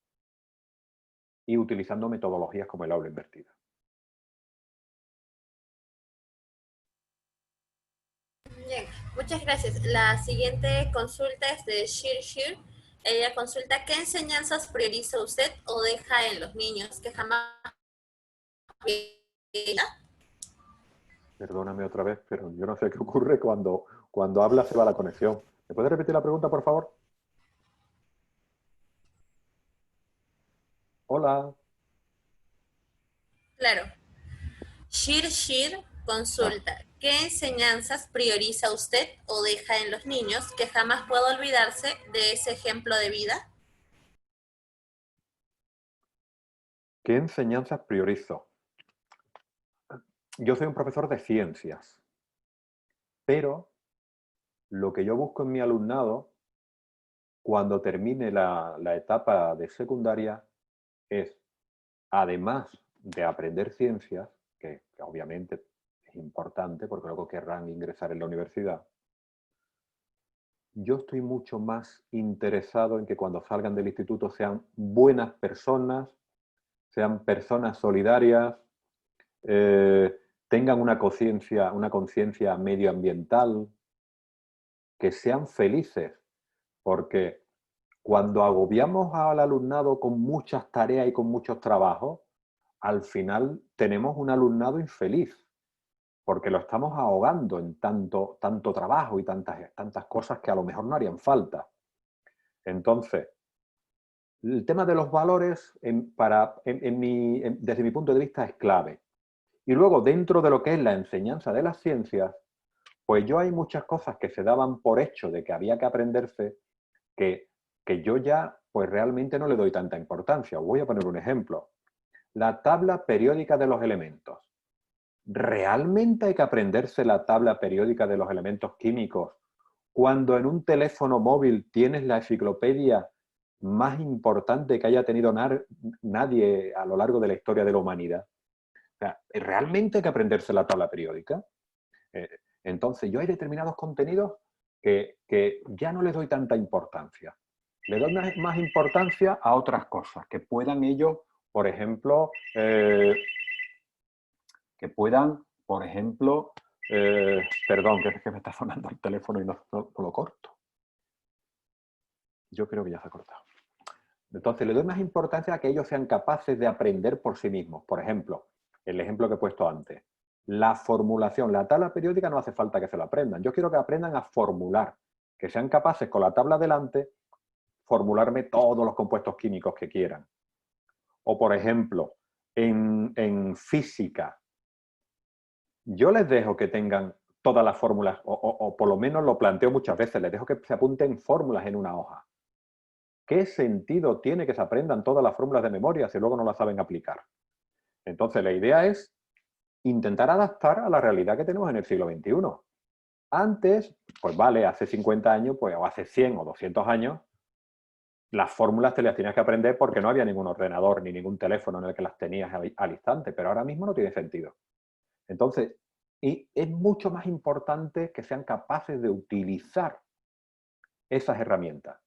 y utilizando metodologías como el aula invertida. Bien, muchas gracias. La siguiente consulta es de Shir. Ella consulta, ¿qué enseñanzas prioriza usted o deja en los niños que jamás... Perdóname otra vez, pero yo no sé qué ocurre cuando habla se va la conexión. ¿Me puedes repetir la pregunta, por favor? Hola. Claro. Shir consulta, ¿qué enseñanzas prioriza usted o deja en los niños que jamás pueda olvidarse de ese ejemplo de vida? ¿Qué enseñanzas priorizo? Yo soy un profesor de ciencias, pero lo que yo busco en mi alumnado, cuando termine la etapa de secundaria, es, además de aprender ciencias, que obviamente es importante porque luego querrán ingresar en la universidad, yo estoy mucho más interesado en que cuando salgan del instituto sean buenas personas, sean personas solidarias, tengan una conciencia medioambiental, que sean felices, porque cuando agobiamos al alumnado con muchas tareas y con muchos trabajos, al final tenemos un alumnado infeliz, porque lo estamos ahogando en tanto trabajo y tantas cosas que a lo mejor no harían falta. Entonces, el tema de los valores desde mi punto de vista es clave. Y luego, dentro de lo que es la enseñanza de las ciencias, pues yo hay muchas cosas que se daban por hecho de que había que aprenderse que, que yo ya pues realmente no le doy tanta importancia. Voy a poner un ejemplo. La tabla periódica de los elementos. ¿Realmente hay que aprenderse la tabla periódica de los elementos químicos cuando en un teléfono móvil tienes la enciclopedia más importante que haya tenido nadie a lo largo de la historia de la humanidad? O sea, ¿realmente hay que aprenderse la tabla periódica? Entonces, yo hay determinados contenidos que ya no les doy tanta importancia. Le doy más importancia a otras cosas, que puedan ellos, por ejemplo, perdón, que es que me está sonando el teléfono y no lo corto. Yo creo que ya se ha cortado. Entonces, le doy más importancia a que ellos sean capaces de aprender por sí mismos. Por ejemplo, el ejemplo que he puesto antes. La formulación, la tabla periódica no hace falta que se la aprendan. Yo quiero que aprendan a formular, que sean capaces con la tabla delante, formularme todos los compuestos químicos que quieran. O, por ejemplo, en física, yo les dejo que tengan todas las fórmulas, o por lo menos lo planteo muchas veces, les dejo que se apunten fórmulas en una hoja. ¿Qué sentido tiene que se aprendan todas las fórmulas de memoria si luego no las saben aplicar? Entonces, la idea es intentar adaptar a la realidad que tenemos en el siglo XXI. Antes, pues vale, hace 50 años, pues, o hace 100 o 200 años, las fórmulas te las tenías que aprender porque no había ningún ordenador ni ningún teléfono en el que las tenías al instante, pero ahora mismo no tiene sentido. Entonces, y es mucho más importante que sean capaces de utilizar esas herramientas,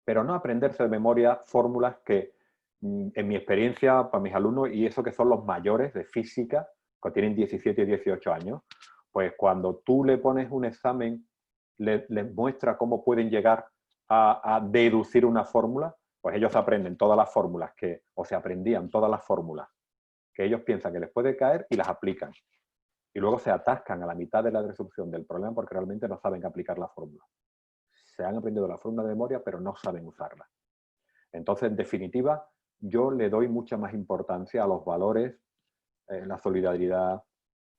pero no aprenderse de memoria fórmulas que, en mi experiencia, para mis alumnos, y eso que son los mayores de física, que tienen 17 y 18 años, pues cuando tú le pones un examen les muestra cómo pueden llegar a deducir una fórmula, pues ellos aprenden todas las fórmulas o se aprendían todas las fórmulas que ellos piensan que les puede caer y las aplican. Y luego se atascan a la mitad de la resolución del problema porque realmente no saben aplicar la fórmula. Se han aprendido la fórmula de memoria, pero no saben usarla. Entonces, en definitiva, yo le doy mucha más importancia a los valores, la solidaridad,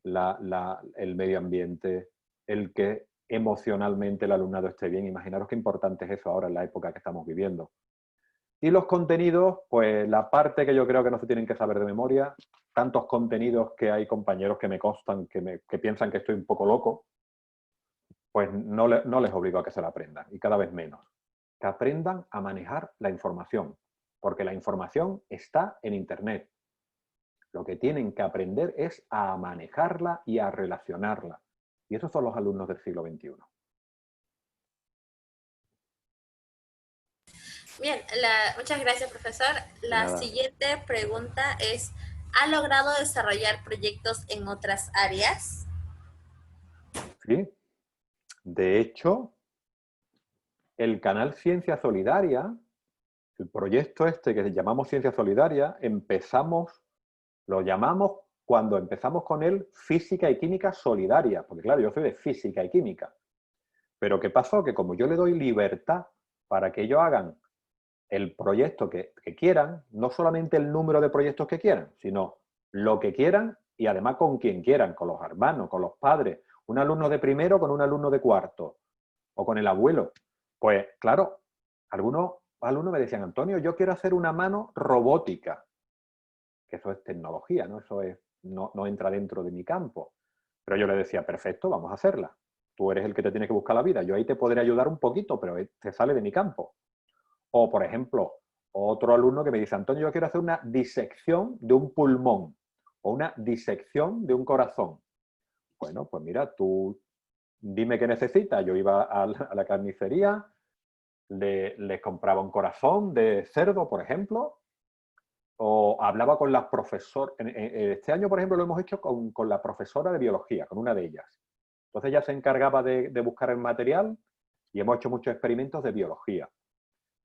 el medio ambiente, el que emocionalmente el alumnado esté bien. Imaginaros qué importante es eso ahora en la época que estamos viviendo. Y los contenidos, pues la parte que yo creo que no se tienen que saber de memoria, tantos contenidos que hay compañeros que me constan, que piensan que estoy un poco loco, pues no les obligo a que se la aprendan, y cada vez menos. Que aprendan a manejar la información, porque la información está en Internet. Lo que tienen que aprender es a manejarla y a relacionarla. Y esos son los alumnos del siglo XXI. Bien, muchas gracias, profesor. La Nada. siguiente pregunta es, ¿ha logrado desarrollar proyectos en otras áreas? Sí. De hecho, el canal Ciencia Solidaria, el proyecto este que llamamos Ciencia Solidaria, lo llamamos cuando empezamos con él Física y Química Solidaria, porque claro, yo soy de Física y Química. Pero ¿qué pasó? Que como yo le doy libertad para que ellos hagan el proyecto que quieran, no solamente el número de proyectos que quieran, sino lo que quieran y además con quien quieran, con los hermanos, con los padres, un alumno de primero con un alumno de cuarto, o con el abuelo. Pues claro, algunos alumnos me decían, Antonio, yo quiero hacer una mano robótica, que eso es tecnología, ¿no? Eso no entra dentro de mi campo. Pero yo le decía, perfecto, vamos a hacerla. Tú eres el que te tiene que buscar la vida. Yo ahí te podré ayudar un poquito, pero te sale de mi campo. O, por ejemplo, otro alumno que me dice, Antonio, yo quiero hacer una disección de un pulmón o una disección de un corazón. Bueno, pues mira, tú dime qué necesitas. Yo iba a la carnicería, les compraba un corazón de cerdo, por ejemplo, o hablaba con las profesoras. Este año, por ejemplo, lo hemos hecho con la profesora de biología, con una de ellas. Entonces ella se encargaba de buscar el material y hemos hecho muchos experimentos de biología.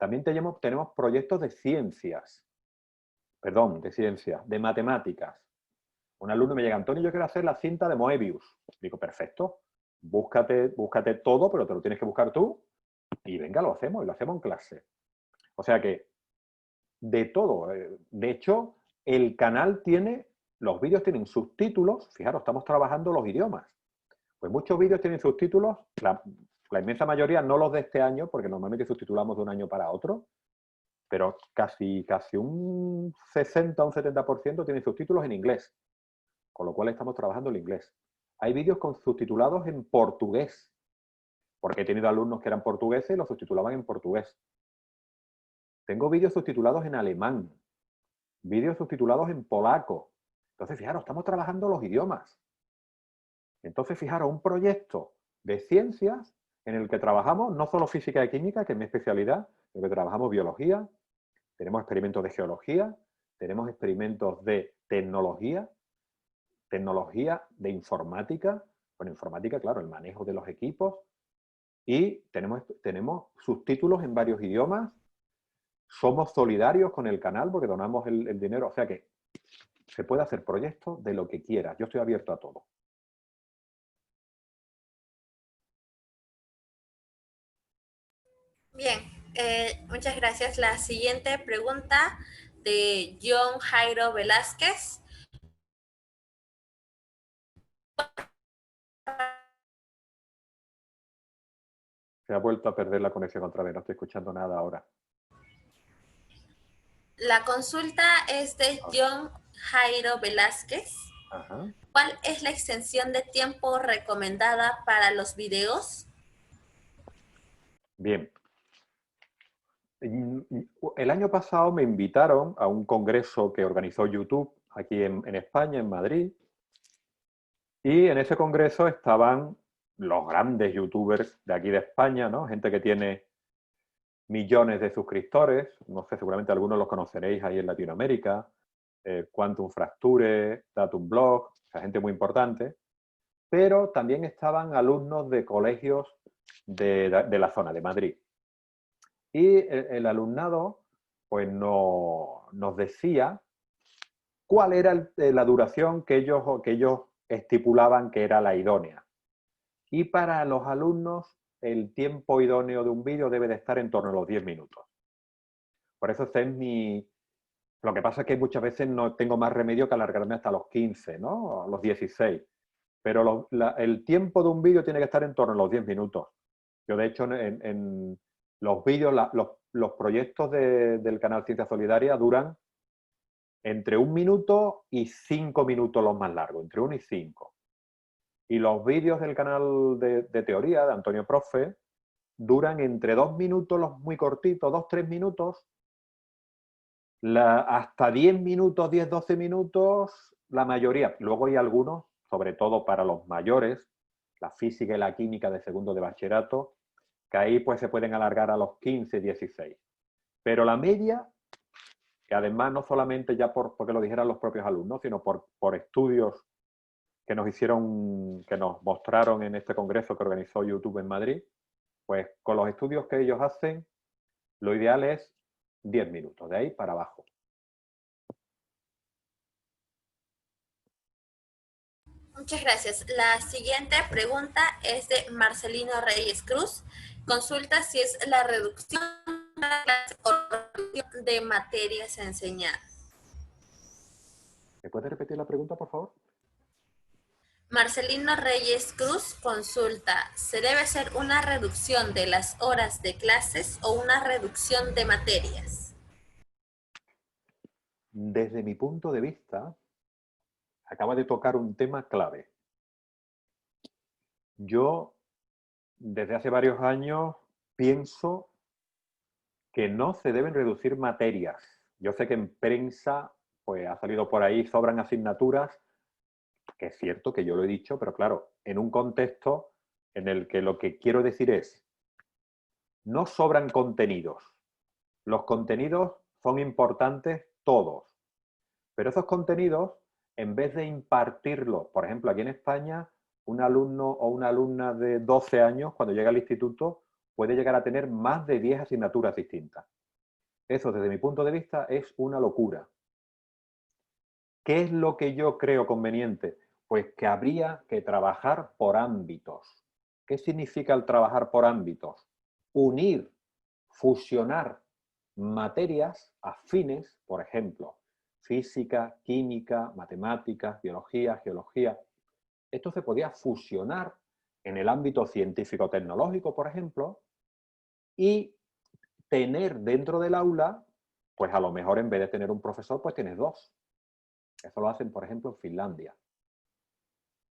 También tenemos proyectos de ciencias, de matemáticas. Un alumno me llega, Antonio, yo quiero hacer la cinta de Moebius. Digo, perfecto, búscate todo, pero te lo tienes que buscar tú y venga, lo hacemos, y lo hacemos en clase. O sea que, de todo. De hecho, el canal los vídeos tienen subtítulos, fijaros, estamos trabajando los idiomas. Pues muchos vídeos tienen subtítulos, la inmensa mayoría no los de este año, porque normalmente subtitulamos de un año para otro, pero casi un 60 o un 70% tienen subtítulos en inglés, con lo cual estamos trabajando el inglés. Hay vídeos con subtitulados en portugués, porque he tenido alumnos que eran portugueses y los subtitulaban en portugués. Tengo vídeos subtitulados en alemán, vídeos subtitulados en polaco. Entonces, fijaros, estamos trabajando los idiomas. Entonces, fijaros, un proyecto de ciencias en el que trabajamos no solo física y química, que es mi especialidad, sino que trabajamos biología, tenemos experimentos de geología, tenemos experimentos de tecnología de informática, bueno, informática, claro, el manejo de los equipos, y tenemos subtítulos en varios idiomas, somos solidarios con el canal porque donamos el dinero, o sea que se puede hacer proyectos de lo que quieras, yo estoy abierto a todo. Bien, muchas gracias. La siguiente pregunta de John Jairo Velázquez. Se ha vuelto a perder la conexión otra vez, no estoy escuchando nada ahora. La consulta es de John Jairo Velázquez. Ajá. ¿Cuál es la extensión de tiempo recomendada para los videos? Bien. El año pasado me invitaron a un congreso que organizó YouTube aquí en España, en Madrid, y en ese congreso estaban los grandes youtubers de aquí de España, ¿no? Gente que tiene millones de suscriptores, no sé, seguramente algunos los conoceréis ahí en Latinoamérica, Quantum Fracture, Datum Blog, o sea, gente muy importante, pero también estaban alumnos de colegios de la zona, de Madrid. Y el alumnado pues nos decía cuál era la duración que ellos estipulaban que era la idónea. Y para los alumnos el tiempo idóneo de un vídeo debe de estar en torno a los 10 minutos. Por eso ese es mi... Lo que pasa es que muchas veces no tengo más remedio que alargarme hasta los 15, ¿no? A los 16. Pero el tiempo de un vídeo tiene que estar en torno a los 10 minutos. Yo, de hecho, en los vídeos, los proyectos del canal Ciencia Solidaria duran entre 1 minuto y 5 minutos los más largos, entre 1 y 5. Y los vídeos del canal de teoría, de Antonio Profe, duran entre 2 minutos, los muy cortitos, 2-3 minutos, hasta 10 minutos, 10-12 minutos, la mayoría. Luego hay algunos, sobre todo para los mayores, la física y la química de segundo de bachillerato, que ahí pues se pueden alargar a los 15, 16. Pero la media, que además no solamente ya porque lo dijeran los propios alumnos, sino por estudios que nos mostraron en este congreso que organizó YouTube en Madrid, pues con los estudios que ellos hacen, lo ideal es 10 minutos, de ahí para abajo. Muchas gracias. La siguiente pregunta es de Marcelino Reyes Cruz. Consulta si es la reducción de la clase o reducción de materias enseñadas. ¿Me puede repetir la pregunta, por favor? Marcelino Reyes Cruz consulta, ¿se debe hacer una reducción de las horas de clases o una reducción de materias? Desde mi punto de vista, acaba de tocar un tema clave. Yo, desde hace varios años, pienso que no se deben reducir materias. Yo sé que en prensa pues ha salido por ahí, sobran asignaturas, que es cierto que yo lo he dicho, pero claro, en un contexto en el que lo que quiero decir es, no sobran contenidos. Los contenidos son importantes todos, pero esos contenidos, en vez de impartirlos, por ejemplo, aquí en España, un alumno o una alumna de 12 años, cuando llega al instituto, puede llegar a tener más de 10 asignaturas distintas. Eso, desde mi punto de vista, es una locura. ¿Qué es lo que yo creo conveniente? Pues que habría que trabajar por ámbitos. ¿Qué significa el trabajar por ámbitos? Unir, fusionar materias afines, por ejemplo, física, química, matemáticas, biología, geología. Esto se podía fusionar en el ámbito científico-tecnológico, por ejemplo, y tener dentro del aula, pues a lo mejor en vez de tener un profesor, pues tienes dos. Eso lo hacen, por ejemplo, en Finlandia.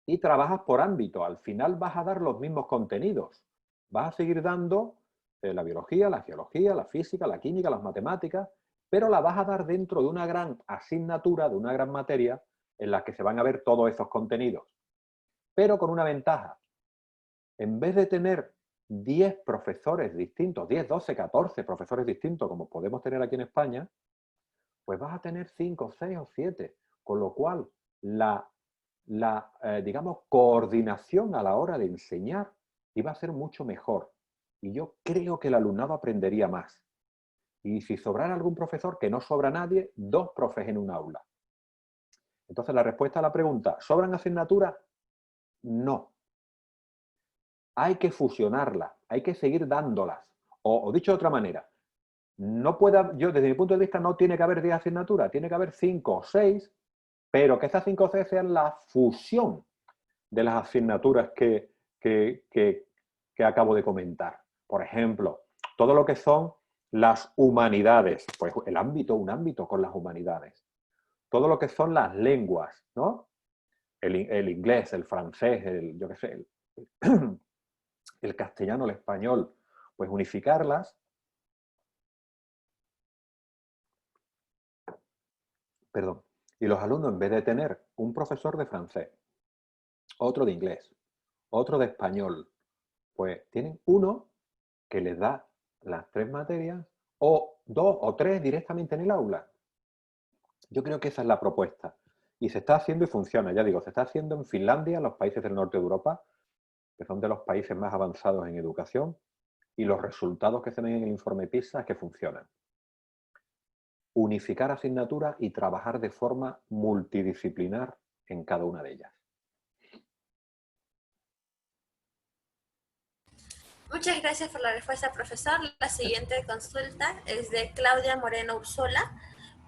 Y trabajas por ámbito. Al final vas a dar los mismos contenidos. Vas a seguir dando la biología, la geología, la física, la química, las matemáticas, pero la vas a dar dentro de una gran asignatura, de una gran materia, en la que se van a ver todos esos contenidos. Pero con una ventaja. En vez de tener 10 profesores distintos, 10, 12, 14 profesores distintos, como podemos tener aquí en España, pues vas a tener 5, 6 o 7. Con lo cual, digamos, coordinación a la hora de enseñar iba a ser mucho mejor. Y yo creo que el alumnado aprendería más. Y si sobrara algún profesor, que no sobra nadie, 2 profes en un aula. Entonces, la respuesta a la pregunta, ¿sobran asignaturas? No. Hay que fusionarlas, hay que seguir dándolas. O dicho de otra manera, yo desde mi punto de vista no tiene que haber 10 asignaturas, tiene que haber 5 o 6, pero que esas 5 o 6 sean la fusión de las asignaturas que acabo de comentar. Por ejemplo, todo lo que son las humanidades, pues un ámbito con las humanidades. Todo lo que son las lenguas, ¿no? El inglés, el francés, yo qué sé, el castellano, el español, pues unificarlas. Perdón. Y los alumnos, en vez de tener un profesor de francés, otro de inglés, otro de español, pues tienen uno que les da las 3 materias o 2 o 3 directamente en el aula. Yo creo que esa es la propuesta. Y se está haciendo y funciona, ya digo, se está haciendo en Finlandia, en los países del norte de Europa, que son de los países más avanzados en educación, y los resultados que se ven en el informe PISA es que funcionan. Unificar asignaturas y trabajar de forma multidisciplinar en cada una de ellas. Muchas gracias por la respuesta, profesor. La siguiente consulta es de Claudia Moreno Ursola.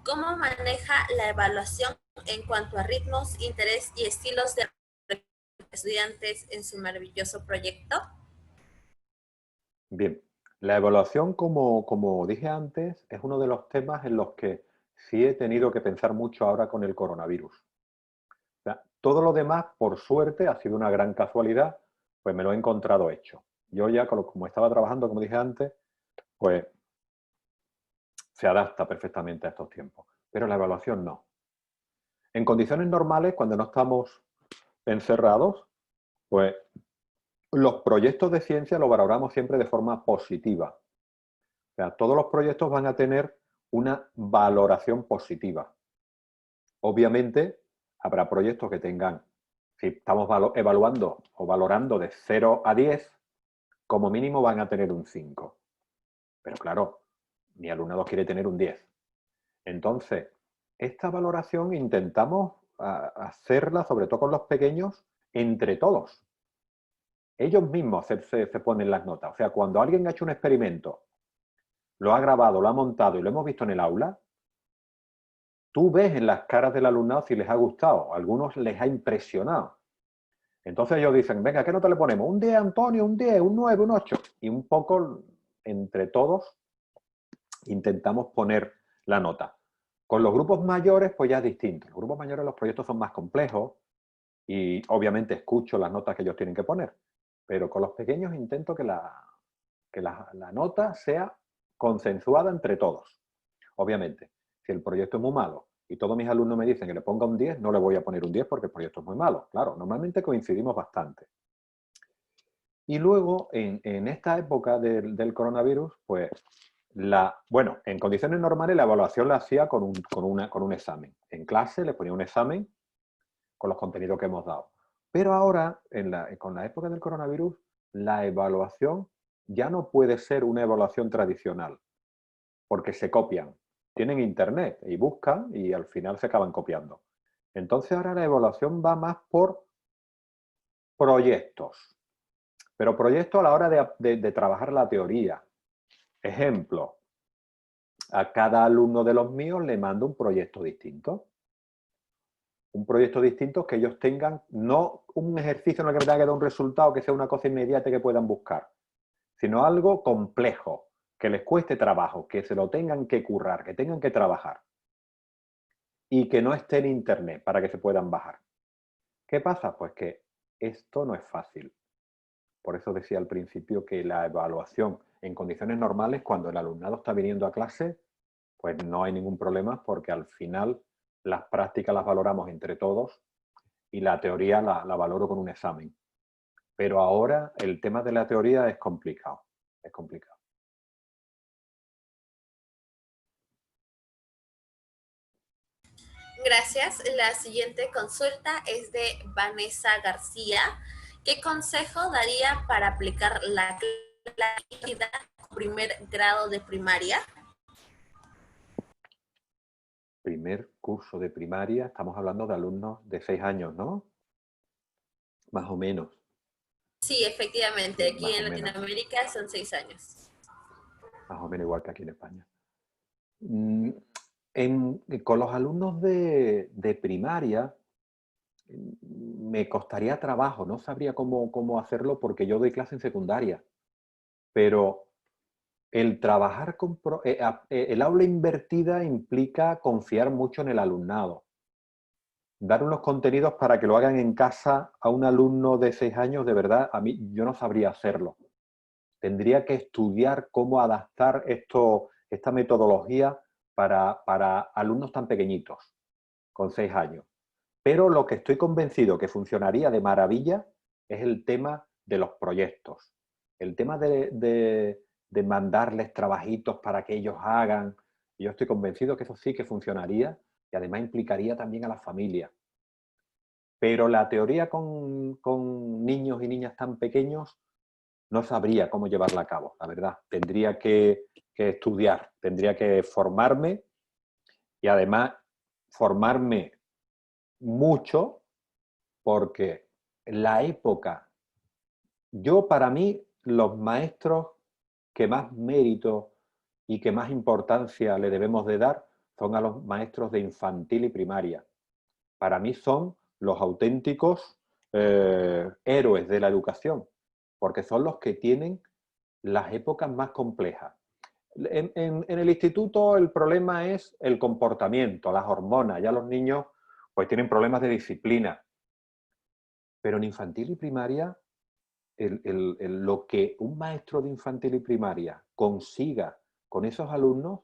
¿Cómo maneja la evaluación en cuanto a ritmos, interés y estilos de estudiantes en su maravilloso proyecto? Bien, la evaluación, como dije antes, es uno de los temas en los que sí he tenido que pensar mucho ahora con el coronavirus. O sea, todo lo demás, por suerte, ha sido una gran casualidad, pues me lo he encontrado hecho. Yo ya, como estaba trabajando, como dije antes, pues se adapta perfectamente a estos tiempos. Pero la evaluación no. En condiciones normales, cuando no estamos encerrados, pues los proyectos de ciencia los valoramos siempre de forma positiva. O sea, todos los proyectos van a tener una valoración positiva. Obviamente, habrá proyectos que tengan, si estamos evaluando o valorando de 0 a 10, como mínimo van a tener un 5. Pero claro, mi alumnado quiere tener un 10. Entonces, esta valoración intentamos hacerla, sobre todo con los pequeños, entre todos. Ellos mismos se ponen las notas. O sea, cuando alguien ha hecho un experimento, lo ha grabado, lo ha montado y lo hemos visto en el aula, tú ves en las caras del alumnado si les ha gustado. A algunos les ha impresionado. Entonces ellos dicen, venga, ¿qué nota le ponemos? Un 10, Antonio, un 10, un 9, un 8. Y un poco entre todos intentamos poner la nota. Con los grupos mayores, pues ya es distinto. Los grupos mayores, los proyectos son más complejos y obviamente escucho las notas que ellos tienen que poner. Pero con los pequeños intento que la nota sea consensuada entre todos. Obviamente, si el proyecto es muy malo y todos mis alumnos me dicen que le ponga un 10, no le voy a poner un 10 porque el proyecto es muy malo. Claro, normalmente coincidimos bastante. Y luego, en esta época del coronavirus, pues, bueno, en condiciones normales la evaluación la hacía con un examen. En clase le ponía un examen con los contenidos que hemos dado. Pero ahora, con la época del coronavirus, la evaluación ya no puede ser una evaluación tradicional, porque se copian. Tienen internet y buscan y al final se acaban copiando. Entonces ahora la evaluación va más por proyectos, pero proyectos a la hora de trabajar la teoría. Ejemplo, a cada alumno de los míos le mando un proyecto distinto. Un proyecto distinto que ellos tengan, no un ejercicio en el que me tenga que dar un resultado que sea una cosa inmediata que puedan buscar, sino algo complejo, que les cueste trabajo, que se lo tengan que currar, que tengan que trabajar y que no esté en internet para que se puedan bajar. ¿Qué pasa? Pues que esto no es fácil. Por eso decía al principio que la evaluación en condiciones normales, cuando el alumnado está viniendo a clase, pues no hay ningún problema porque al final las prácticas las valoramos entre todos y la teoría la valoro con un examen. Pero ahora el tema de la teoría es complicado. Es complicado. Gracias. La siguiente consulta es de Vanessa García. ¿Qué consejo daría para aplicar la claridad primer grado de primaria? Primer curso de primaria, estamos hablando de alumnos de 6 años, ¿no? Más o menos. Sí, efectivamente. Sí, Aquí más o en menos. Latinoamérica son 6 años. Más o menos igual que aquí en España. Con los alumnos de primaria me costaría trabajo, no sabría cómo hacerlo porque yo doy clase en secundaria, pero el trabajar el aula invertida implica confiar mucho en el alumnado. Dar unos contenidos para que lo hagan en casa a un alumno de 6 años, de verdad, a mí yo no sabría hacerlo. Tendría que estudiar cómo adaptar esta metodología para alumnos tan pequeñitos, con 6 años. Pero lo que estoy convencido que funcionaría de maravilla es el tema de los proyectos. El tema de mandarles trabajitos para que ellos hagan. Yo estoy convencido que eso sí que funcionaría y además implicaría también a la familia. Pero la teoría con niños y niñas tan pequeños no sabría cómo llevarla a cabo, la verdad. Tendría que estudiar, tendría que formarme y además formarme mucho porque la época, para mí, los maestros que más mérito y que más importancia le debemos de dar son a los maestros de infantil y primaria. Para mí son los auténticos héroes de la educación, porque son los que tienen las épocas más complejas. En el instituto el problema es el comportamiento, las hormonas. Ya los niños pues tienen problemas de disciplina. Pero en infantil y primaria, lo que un maestro de infantil y primaria consiga con esos alumnos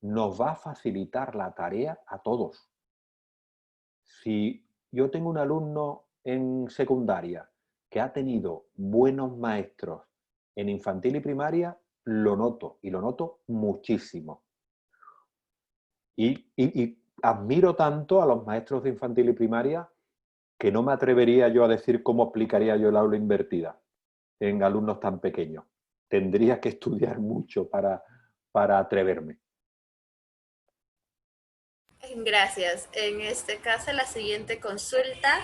nos va a facilitar la tarea a todos. Si yo tengo un alumno en secundaria que ha tenido buenos maestros en infantil y primaria, lo noto, y lo noto muchísimo. Y admiro tanto a los maestros de infantil y primaria que no me atrevería yo a decir cómo aplicaría yo el aula invertida en alumnos tan pequeños. Tendría que estudiar mucho para atreverme. Gracias. En este caso, la siguiente consulta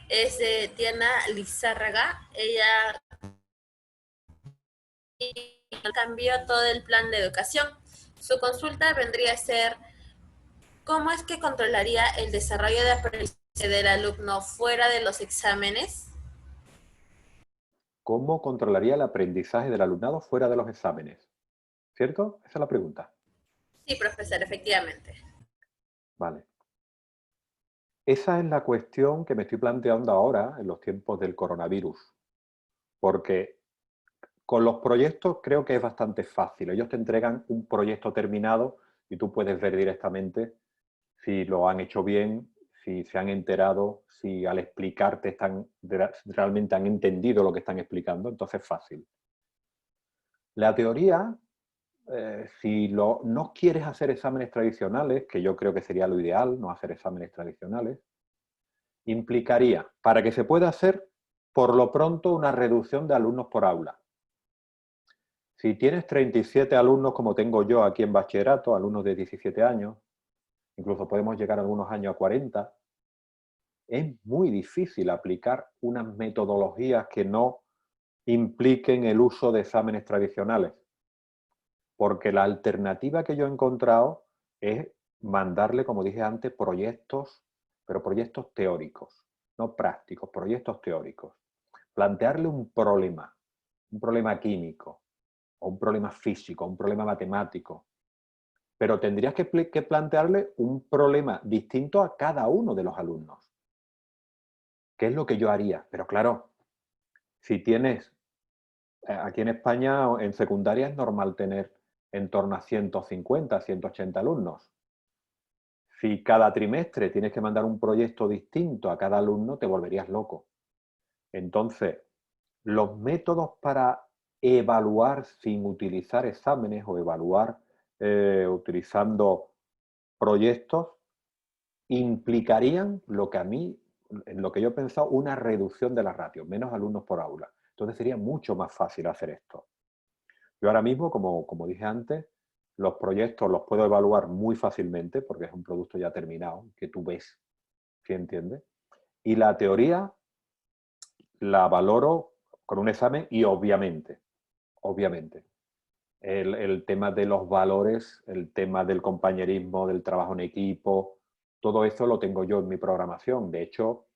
es de Diana Lizárraga. Ella cambió todo el plan de educación. Su consulta vendría a ser: ¿cómo es que controlaría el desarrollo de aprendizaje del alumno fuera de los exámenes? ¿Cómo controlaría el aprendizaje del alumnado fuera de los exámenes? ¿Cierto? Esa es la pregunta. Sí, profesor, efectivamente. Vale. Esa es la cuestión que me estoy planteando ahora en los tiempos del coronavirus. Porque con los proyectos creo que es bastante fácil. Ellos te entregan un proyecto terminado y tú puedes ver directamente si lo han hecho bien, si se han enterado, si al explicarte realmente han entendido lo que están explicando. Entonces es fácil. La teoría, si no quieres hacer exámenes tradicionales, que yo creo que sería lo ideal, no hacer exámenes tradicionales, implicaría, para que se pueda hacer, por lo pronto, una reducción de alumnos por aula. Si tienes 37 alumnos, como tengo yo aquí en bachillerato, alumnos de 17 años, incluso podemos llegar algunos años a 40, es muy difícil aplicar unas metodologías que no impliquen el uso de exámenes tradicionales. Porque la alternativa que yo he encontrado es mandarle, como dije antes, proyectos, pero proyectos teóricos, no prácticos, proyectos teóricos. Plantearle un problema químico, o un problema físico, un problema matemático. Pero tendrías que plantearle un problema distinto a cada uno de los alumnos. ¿Qué es lo que yo haría? Pero claro, si tienes, aquí en España en secundaria es normal tener en torno a 150, 180 alumnos. Si cada trimestre tienes que mandar un proyecto distinto a cada alumno, te volverías loco. Entonces, los métodos para evaluar sin utilizar exámenes o evaluar utilizando proyectos implicarían lo que a mí, en lo que yo he pensado, una reducción de la ratio, menos alumnos por aula. Entonces sería mucho más fácil hacer esto. Yo ahora mismo, como dije antes, los proyectos los puedo evaluar muy fácilmente porque es un producto ya terminado, que tú ves, ¿sí entiendes? Y la teoría la valoro con un examen y obviamente, el tema de los valores, el tema del compañerismo, del trabajo en equipo, todo eso lo tengo yo en mi programación. De hecho,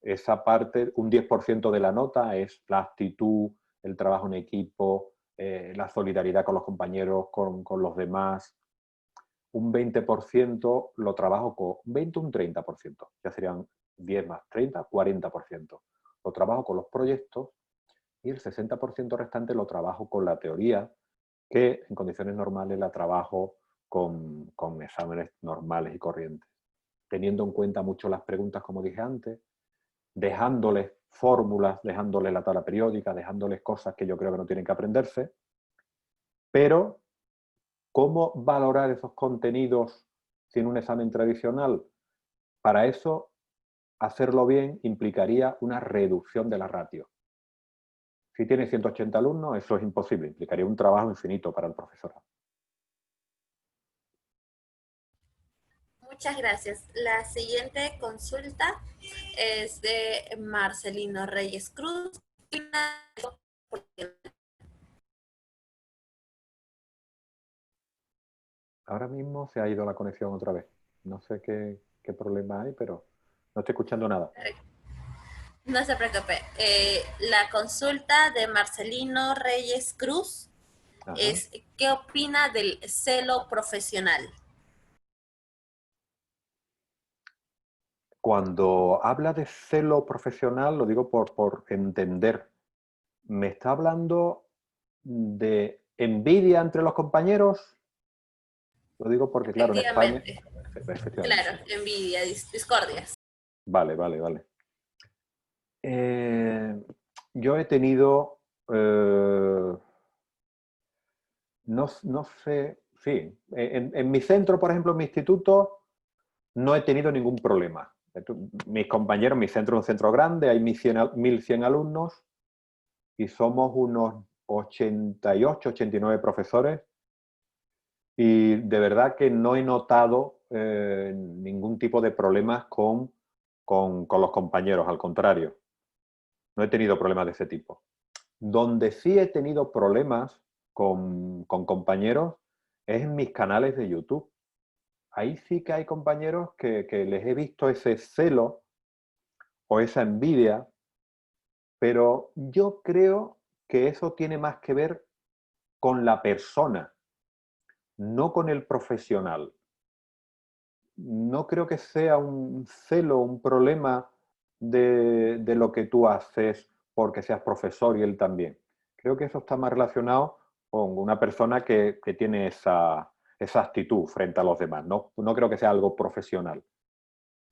esa parte, un 10% de la nota es la actitud, el trabajo en equipo, la solidaridad con los compañeros, con los demás. Un 20% lo trabajo con, un 20, un 30%, ya serían 10 más 30, 40%. Lo trabajo con los proyectos y el 60% restante lo trabajo con la teoría, que en condiciones normales la trabajo con exámenes normales y corrientes. Teniendo en cuenta mucho las preguntas, como dije antes, dejándoles fórmulas, dejándoles la tabla periódica, dejándoles cosas que yo creo que no tienen que aprenderse, pero ¿cómo valorar esos contenidos sin un examen tradicional? Para eso hacerlo bien implicaría una reducción de la ratio. Si tiene 180 alumnos, eso es imposible, implicaría un trabajo infinito para el profesorado. Muchas gracias. La siguiente consulta es de Marcelino Reyes Cruz. Ahora mismo se ha ido la conexión otra vez. No sé qué problema hay, pero no estoy escuchando nada. No se preocupe. La consulta de Marcelino Reyes Cruz Ajá. es, ¿qué opina del celo profesional? Cuando habla de celo profesional, lo digo por entender. ¿Me está hablando de envidia entre los compañeros? Lo digo porque, claro, en España... Efectivamente, Efectivamente. claro, envidia, discordias. Vale, vale, vale. Yo he tenido... no sé... Sí, en mi centro, por ejemplo, en mi instituto, no he tenido ningún problema. Mis compañeros, mi centro es un centro grande, hay 1.100 alumnos y somos unos 88, 89 profesores y de verdad que no he notado ningún tipo de problemas con los compañeros, al contrario, no he tenido problemas de ese tipo. Donde sí he tenido problemas con compañeros es en mis canales de YouTube. Ahí sí que hay compañeros que les he visto ese celo o esa envidia, pero yo creo que eso tiene más que ver con la persona, no con el profesional. No creo que sea un celo, un problema de lo que tú haces porque seas profesor y él también. Creo que eso está más relacionado con una persona que tiene esa actitud frente a los demás. No creo que sea algo profesional.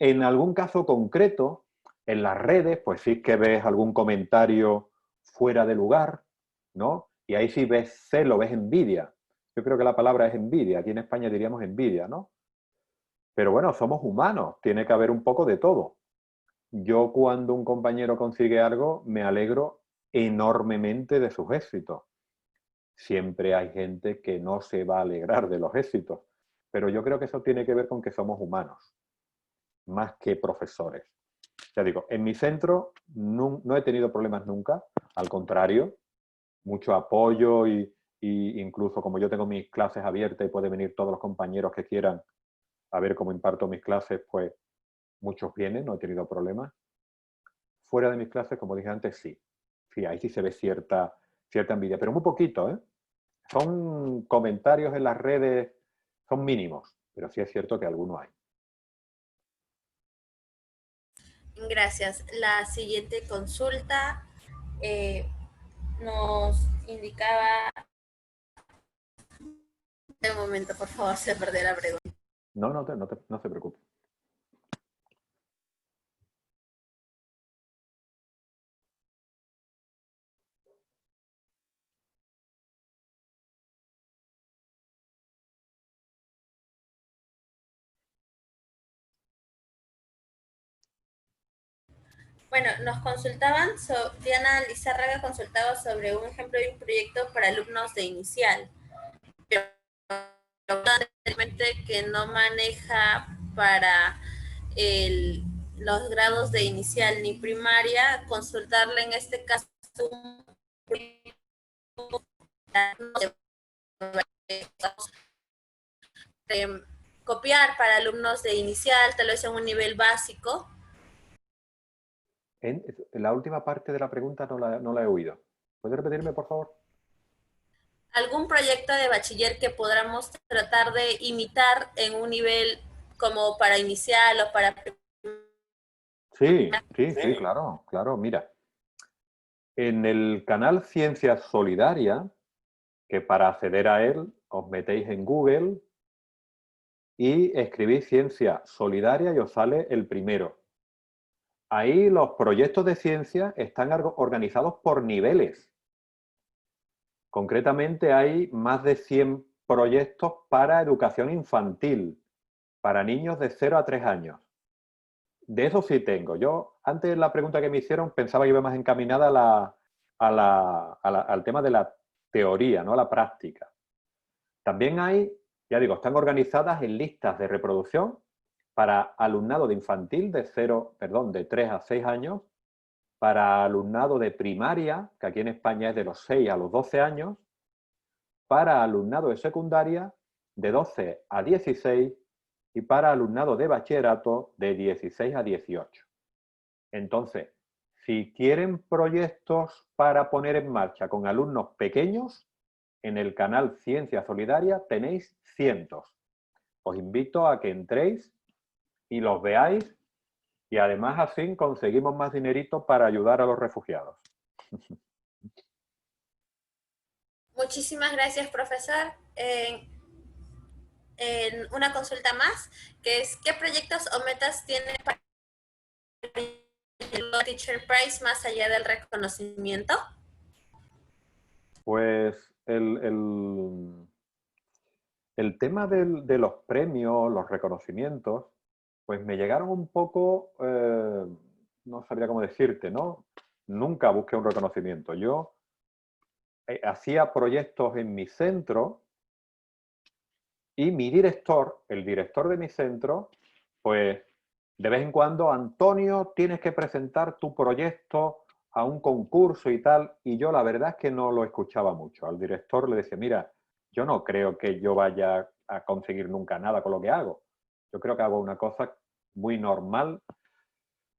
En algún caso concreto, en las redes, pues sí que ves algún comentario fuera de lugar, ¿no? Y ahí sí ves celo, ves envidia. Yo creo que la palabra es envidia. Aquí en España diríamos envidia, ¿no? Pero bueno, somos humanos, tiene que haber un poco de todo. Yo cuando un compañero consigue algo, me alegro enormemente de sus éxitos. Siempre hay gente que no se va a alegrar de los éxitos, pero yo creo que eso tiene que ver con que somos humanos, más que profesores. Ya digo, en mi centro no he tenido problemas nunca, al contrario, mucho apoyo y incluso como yo tengo mis clases abiertas y pueden venir todos los compañeros que quieran a ver cómo imparto mis clases, pues muchos vienen, no he tenido problemas. Fuera de mis clases, como dije antes, sí. Sí, ahí sí se ve cierta envidia, pero muy poquito, ¿eh? Son comentarios en las redes, son mínimos, pero sí es cierto que algunos hay. Gracias. La siguiente consulta eh, nos indicaba... Un momento, por favor, se perdió la pregunta. No se preocupe. Bueno, nos consultaban, Diana Lizárraga consultaba sobre un ejemplo de un proyecto para alumnos de inicial, pero que no maneja para los grados de inicial ni primaria, consultarle en este caso un copiar para alumnos de inicial, tal vez en un nivel básico. En la última parte de la pregunta no la he oído. ¿Puede repetirme, por favor? ¿Algún proyecto de bachiller que podamos tratar de imitar en un nivel como para inicial o para... Sí, claro, claro. Mira, en el canal Ciencia Solidaria, que para acceder a él os metéis en Google y escribís Ciencia Solidaria y os sale el primero. Ahí los proyectos de ciencia están organizados por niveles. Concretamente hay más de 100 proyectos para educación infantil, para niños de 0 a 3 años. de eso sí tengo. Yo, antes la pregunta que me hicieron, pensaba que iba más encaminada al tema de la teoría, no a la práctica. También hay, ya digo, están organizadas en listas de reproducción para alumnado de infantil de 3 a 6 años, para alumnado de primaria, que aquí en España es de los 6 a los 12 años, para alumnado de secundaria de 12 a 16 y para alumnado de bachillerato de 16 a 18. Entonces, si quieren proyectos para poner en marcha con alumnos pequeños, en el canal Ciencia Solidaria tenéis cientos. Os invito a que entréis y los veáis y además así conseguimos más dinerito para ayudar a los refugiados. Muchísimas gracias, profesor. Una consulta más, que es, ¿qué proyectos o metas tiene para el Teacher Prize más allá del reconocimiento? Pues el tema de los premios, los reconocimientos, pues me llegaron un poco, no sabría cómo decirte, ¿no? Nunca busqué un reconocimiento. Yo hacía proyectos en mi centro y mi director, el director de mi centro, pues de vez en cuando, Antonio, tienes que presentar tu proyecto a un concurso y tal, y yo la verdad es que no lo escuchaba mucho. Al director le decía, mira, yo no creo que yo vaya a conseguir nunca nada con lo que hago. Yo creo que hago una cosa muy normal.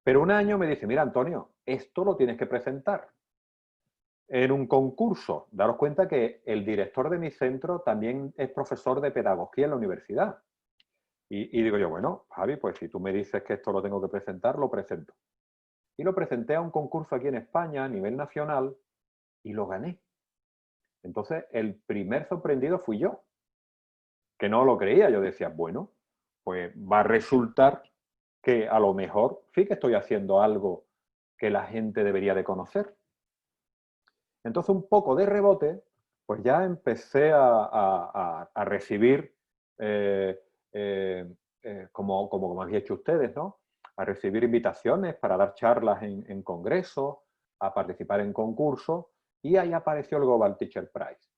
Pero un año me dice, mira, Antonio, esto lo tienes que presentar en un concurso. Daros cuenta que el director de mi centro también es profesor de pedagogía en la universidad. Y digo yo, bueno, Javi, pues si tú me dices que esto lo tengo que presentar, lo presento. Y lo presenté a un concurso aquí en España a nivel nacional y lo gané. Entonces, el primer sorprendido fui yo, que no lo creía. Yo decía, bueno, pues va a resultar que a lo mejor sí que estoy haciendo algo que la gente debería de conocer. Entonces, un poco de rebote, pues ya empecé a recibir, como habéis hecho ustedes, ¿no? A recibir invitaciones para dar charlas en congresos, a participar en concursos, y ahí apareció el Global Teacher Prize.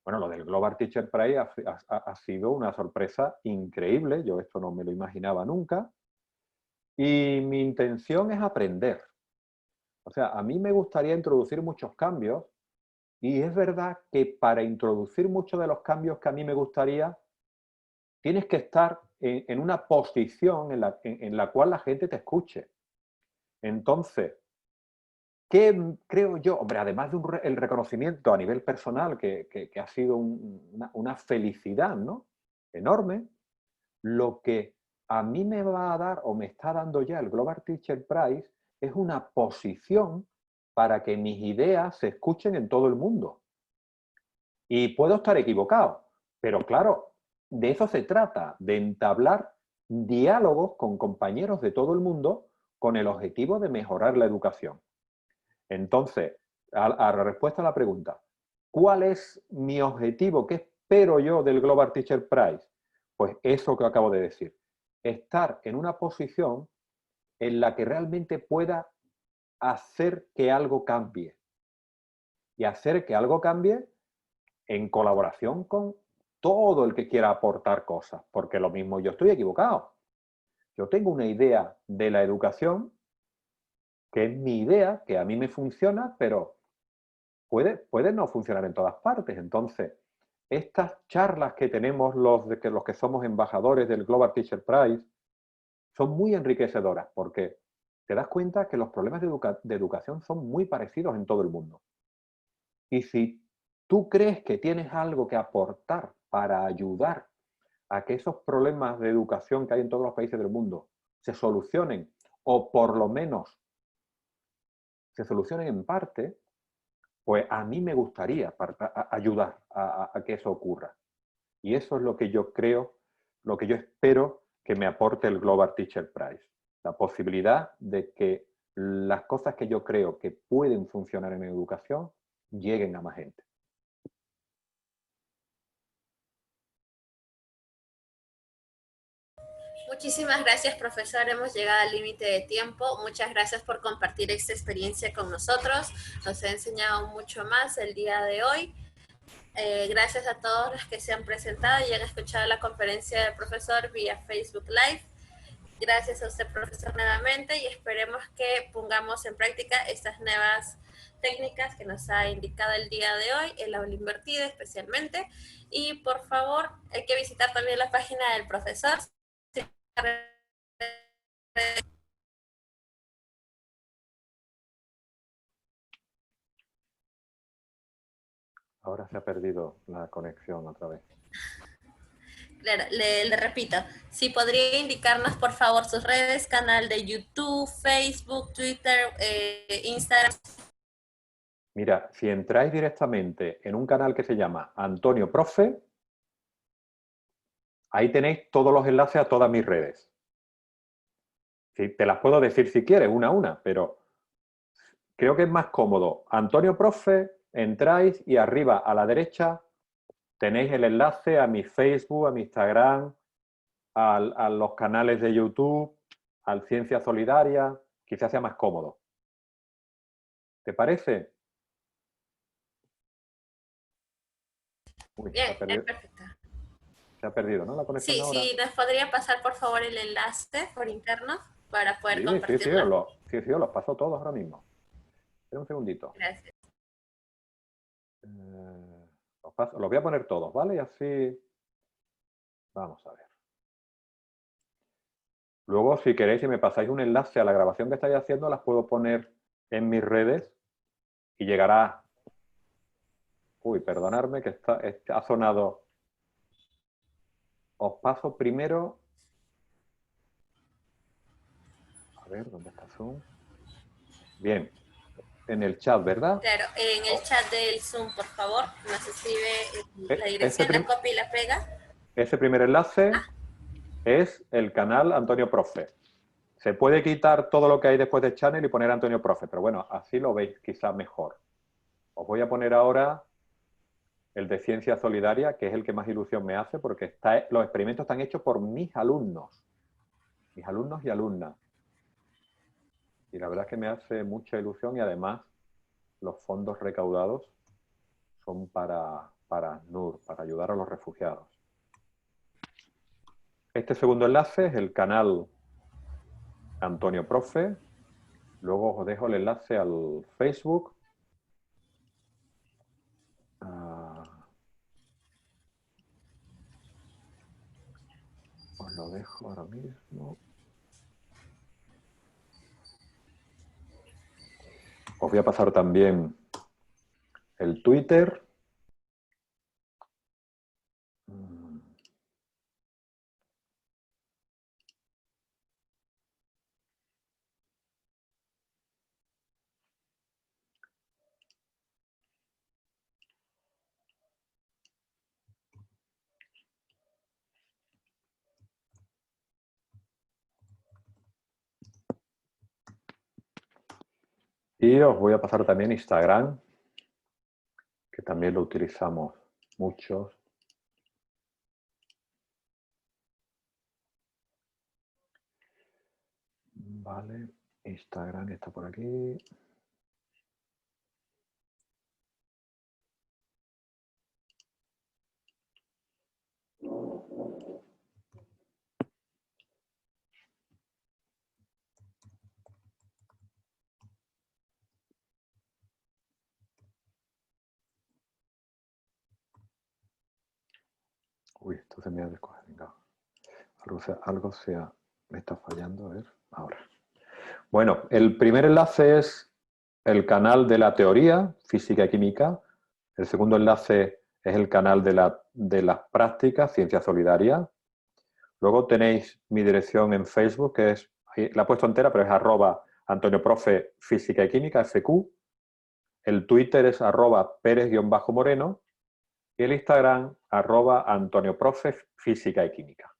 Bueno, lo del Global Teacher Prize ha sido una sorpresa increíble, yo esto no me lo imaginaba nunca, y mi intención es aprender. O sea, a mí me gustaría introducir muchos cambios. Y es verdad que para introducir muchos de los cambios que a mí me gustaría, tienes que estar en una posición en la cual la gente te escuche. Entonces, ¿qué creo yo? Hombre, además de el reconocimiento a nivel personal, que ha sido una felicidad, ¿no? Enorme, lo que a mí me va a dar o me está dando ya el Global Teacher Prize es una posición para que mis ideas se escuchen en todo el mundo. Y puedo estar equivocado, pero claro, de eso se trata, de entablar diálogos con compañeros de todo el mundo con el objetivo de mejorar la educación. Entonces, a la respuesta a la pregunta, ¿cuál es mi objetivo? ¿Qué espero yo del Global Teacher Prize? Pues eso que acabo de decir, estar en una posición en la que realmente pueda hacer que algo cambie. Y hacer que algo cambie en colaboración con todo el que quiera aportar cosas, porque lo mismo yo estoy equivocado. Yo tengo una idea de la educación que es mi idea, que a mí me funciona, pero puede no funcionar en todas partes. Entonces, estas charlas que tenemos los que somos embajadores del Global Teacher Prize son muy enriquecedoras porque te das cuenta que los problemas de educación son muy parecidos en todo el mundo. Y si tú crees que tienes algo que aportar para ayudar a que esos problemas de educación que hay en todos los países del mundo se solucionen, o por lo menos se solucionen en parte, pues a mí me gustaría ayudar a que eso ocurra. Y eso es lo que yo creo, lo que yo espero que me aporte el Global Teacher Prize. La posibilidad de que las cosas que yo creo que pueden funcionar en educación lleguen a más gente. Muchísimas gracias, profesor. Hemos llegado al límite de tiempo. Muchas gracias por compartir esta experiencia con nosotros. Nos ha enseñado mucho más el día de hoy. Gracias a todos los que se han presentado y han escuchado la conferencia del profesor vía Facebook Live. Gracias a usted, profesor, nuevamente, y esperemos que pongamos en práctica estas nuevas técnicas que nos ha indicado el día de hoy, el aula invertida especialmente. Y por favor, hay que visitar también la página del profesor. Ahora se ha perdido la conexión otra vez. Claro, le repito, si podría indicarnos por favor sus redes, canal de YouTube, Facebook, Twitter, Instagram. Mira, si entráis directamente en un canal que se llama Antonio Profe, ahí tenéis todos los enlaces a todas mis redes. Sí, te las puedo decir si quieres, una a una, pero creo que es más cómodo. Antonio Profe, entráis y arriba a la derecha tenéis el enlace a mi Facebook, a mi Instagram, a los canales de YouTube, al Ciencia Solidaria, quizás sea más cómodo. ¿Te parece? Uy, Bien, perfecto. se ha perdido, ¿no? La conexión Sí, ahora. sí, ¿nos podría pasar por favor el enlace por interno para poder compartirlo? Sí, os los paso todos ahora mismo. Espera un segundito. Gracias. Los voy a poner todos, ¿vale? Y así... Vamos a ver. Luego, si queréis, si me pasáis un enlace a la grabación que estáis haciendo, las puedo poner en mis redes y llegará... Uy, perdonadme que ha sonado... Os paso primero... A ver, ¿dónde está Zoom? Bien, en el chat, ¿verdad? Claro, en el chat del Zoom, por favor, nos escribe la dirección, la copia y la pega. Ese primer enlace es el canal Antonio Profe. Se puede quitar todo lo que hay después de Channel y poner Antonio Profe, pero bueno, así lo veis quizá mejor. Os voy a poner ahora el de Ciencia Solidaria, que es el que más ilusión me hace, porque los experimentos están hechos por mis alumnos y alumnas. Y la verdad es que me hace mucha ilusión y además los fondos recaudados son para ACNUR, para ayudar a los refugiados. Este segundo enlace es el canal Antonio Profe. Luego os dejo el enlace al Facebook. Os lo dejo ahora mismo. Os voy a pasar también el Twitter. Y os voy a pasar también Instagram, que también lo utilizamos muchos. Vale, Instagram está por aquí. Uy, esto se me ha desconectado. Me está fallando, a ver, ahora. Bueno, el primer enlace es el canal de la teoría, física y química. El segundo enlace es el canal de las prácticas, ciencia solidaria. Luego tenéis mi dirección en Facebook, que es, la he puesto entera, pero es @AntonioProfe Física y Química, FQ. El Twitter es @Pérez-Moreno. Y el Instagram, @AntonioProfe Física y Química.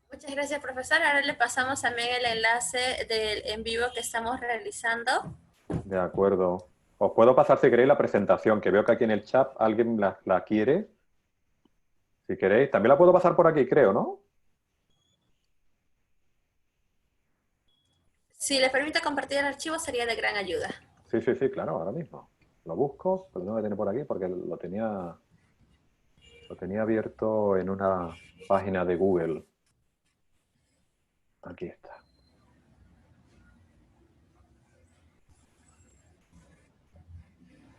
Muchas gracias, profesor. Ahora le pasamos también el enlace del en vivo que estamos realizando. De acuerdo. Os puedo pasar, si queréis, la presentación, que veo que aquí en el chat alguien la quiere. Si queréis. También la puedo pasar por aquí, creo, ¿no? Si les permite compartir el archivo, sería de gran ayuda. Sí, sí, sí, claro, ahora mismo. Lo busco, pero no lo tengo por aquí porque lo tenía abierto en una página de Google. Aquí está.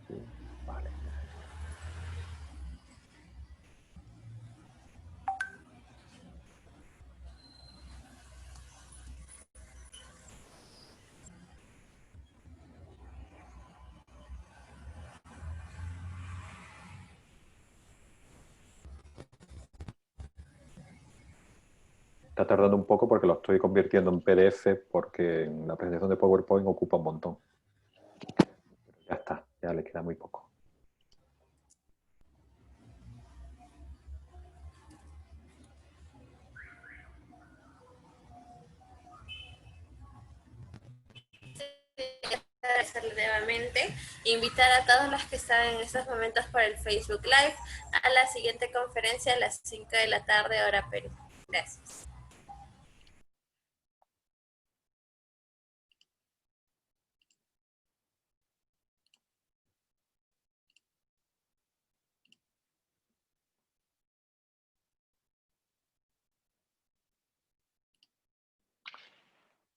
Sí, vale. Está tardando un poco porque lo estoy convirtiendo en PDF porque en la presentación de PowerPoint ocupa un montón. Ya está, ya le queda muy poco. Agradecerle nuevamente, invitar a todos los que están en estos momentos por el Facebook Live a la siguiente conferencia a las 5 de la tarde, hora Perú. Gracias.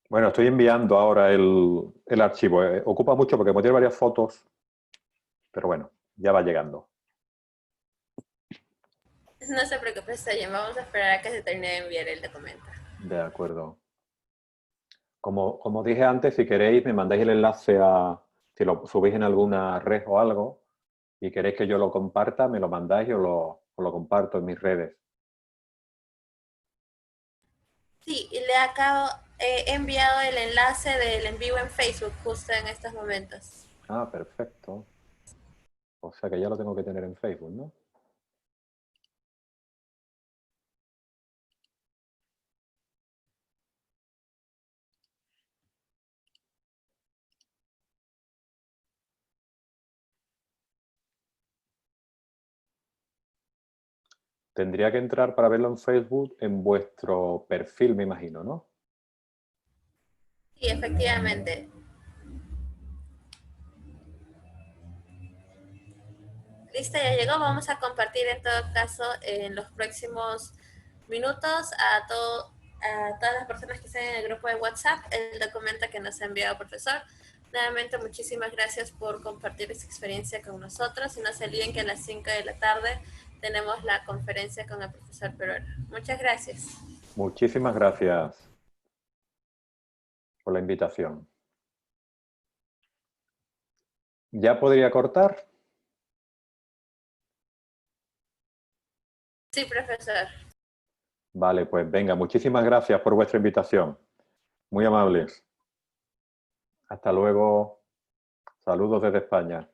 Bueno, estoy enviando ahora el archivo. Ocupa mucho porque como tiene varias fotos, pero bueno, ya va llegando. No se preocupe, está bien. Vamos a esperar a que se termine de enviar el documento. De acuerdo. Como dije antes, si queréis, me mandáis el enlace si lo subís en alguna red o algo, y queréis que yo lo comparta, me lo mandáis y os lo comparto en mis redes. Sí, y le acabo, he enviado el enlace del en vivo en Facebook justo en estos momentos. Ah, perfecto. O sea que ya lo tengo que tener en Facebook, ¿no? Tendría que entrar para verlo en Facebook en vuestro perfil, me imagino, ¿no? Sí, efectivamente. Listo, ya llegó. Vamos a compartir en todo caso en los próximos minutos a todas las personas que estén en el grupo de WhatsApp el documento que nos ha enviado el profesor. Nuevamente, muchísimas gracias por compartir esta experiencia con nosotros y no se olviden que a las 5 de la tarde tenemos la conferencia con el profesor Peruera. Muchas gracias. Muchísimas gracias por la invitación. ¿Ya podría cortar? Sí, profesor. Vale, pues venga, muchísimas gracias por vuestra invitación. Muy amables. Hasta luego. Saludos desde España.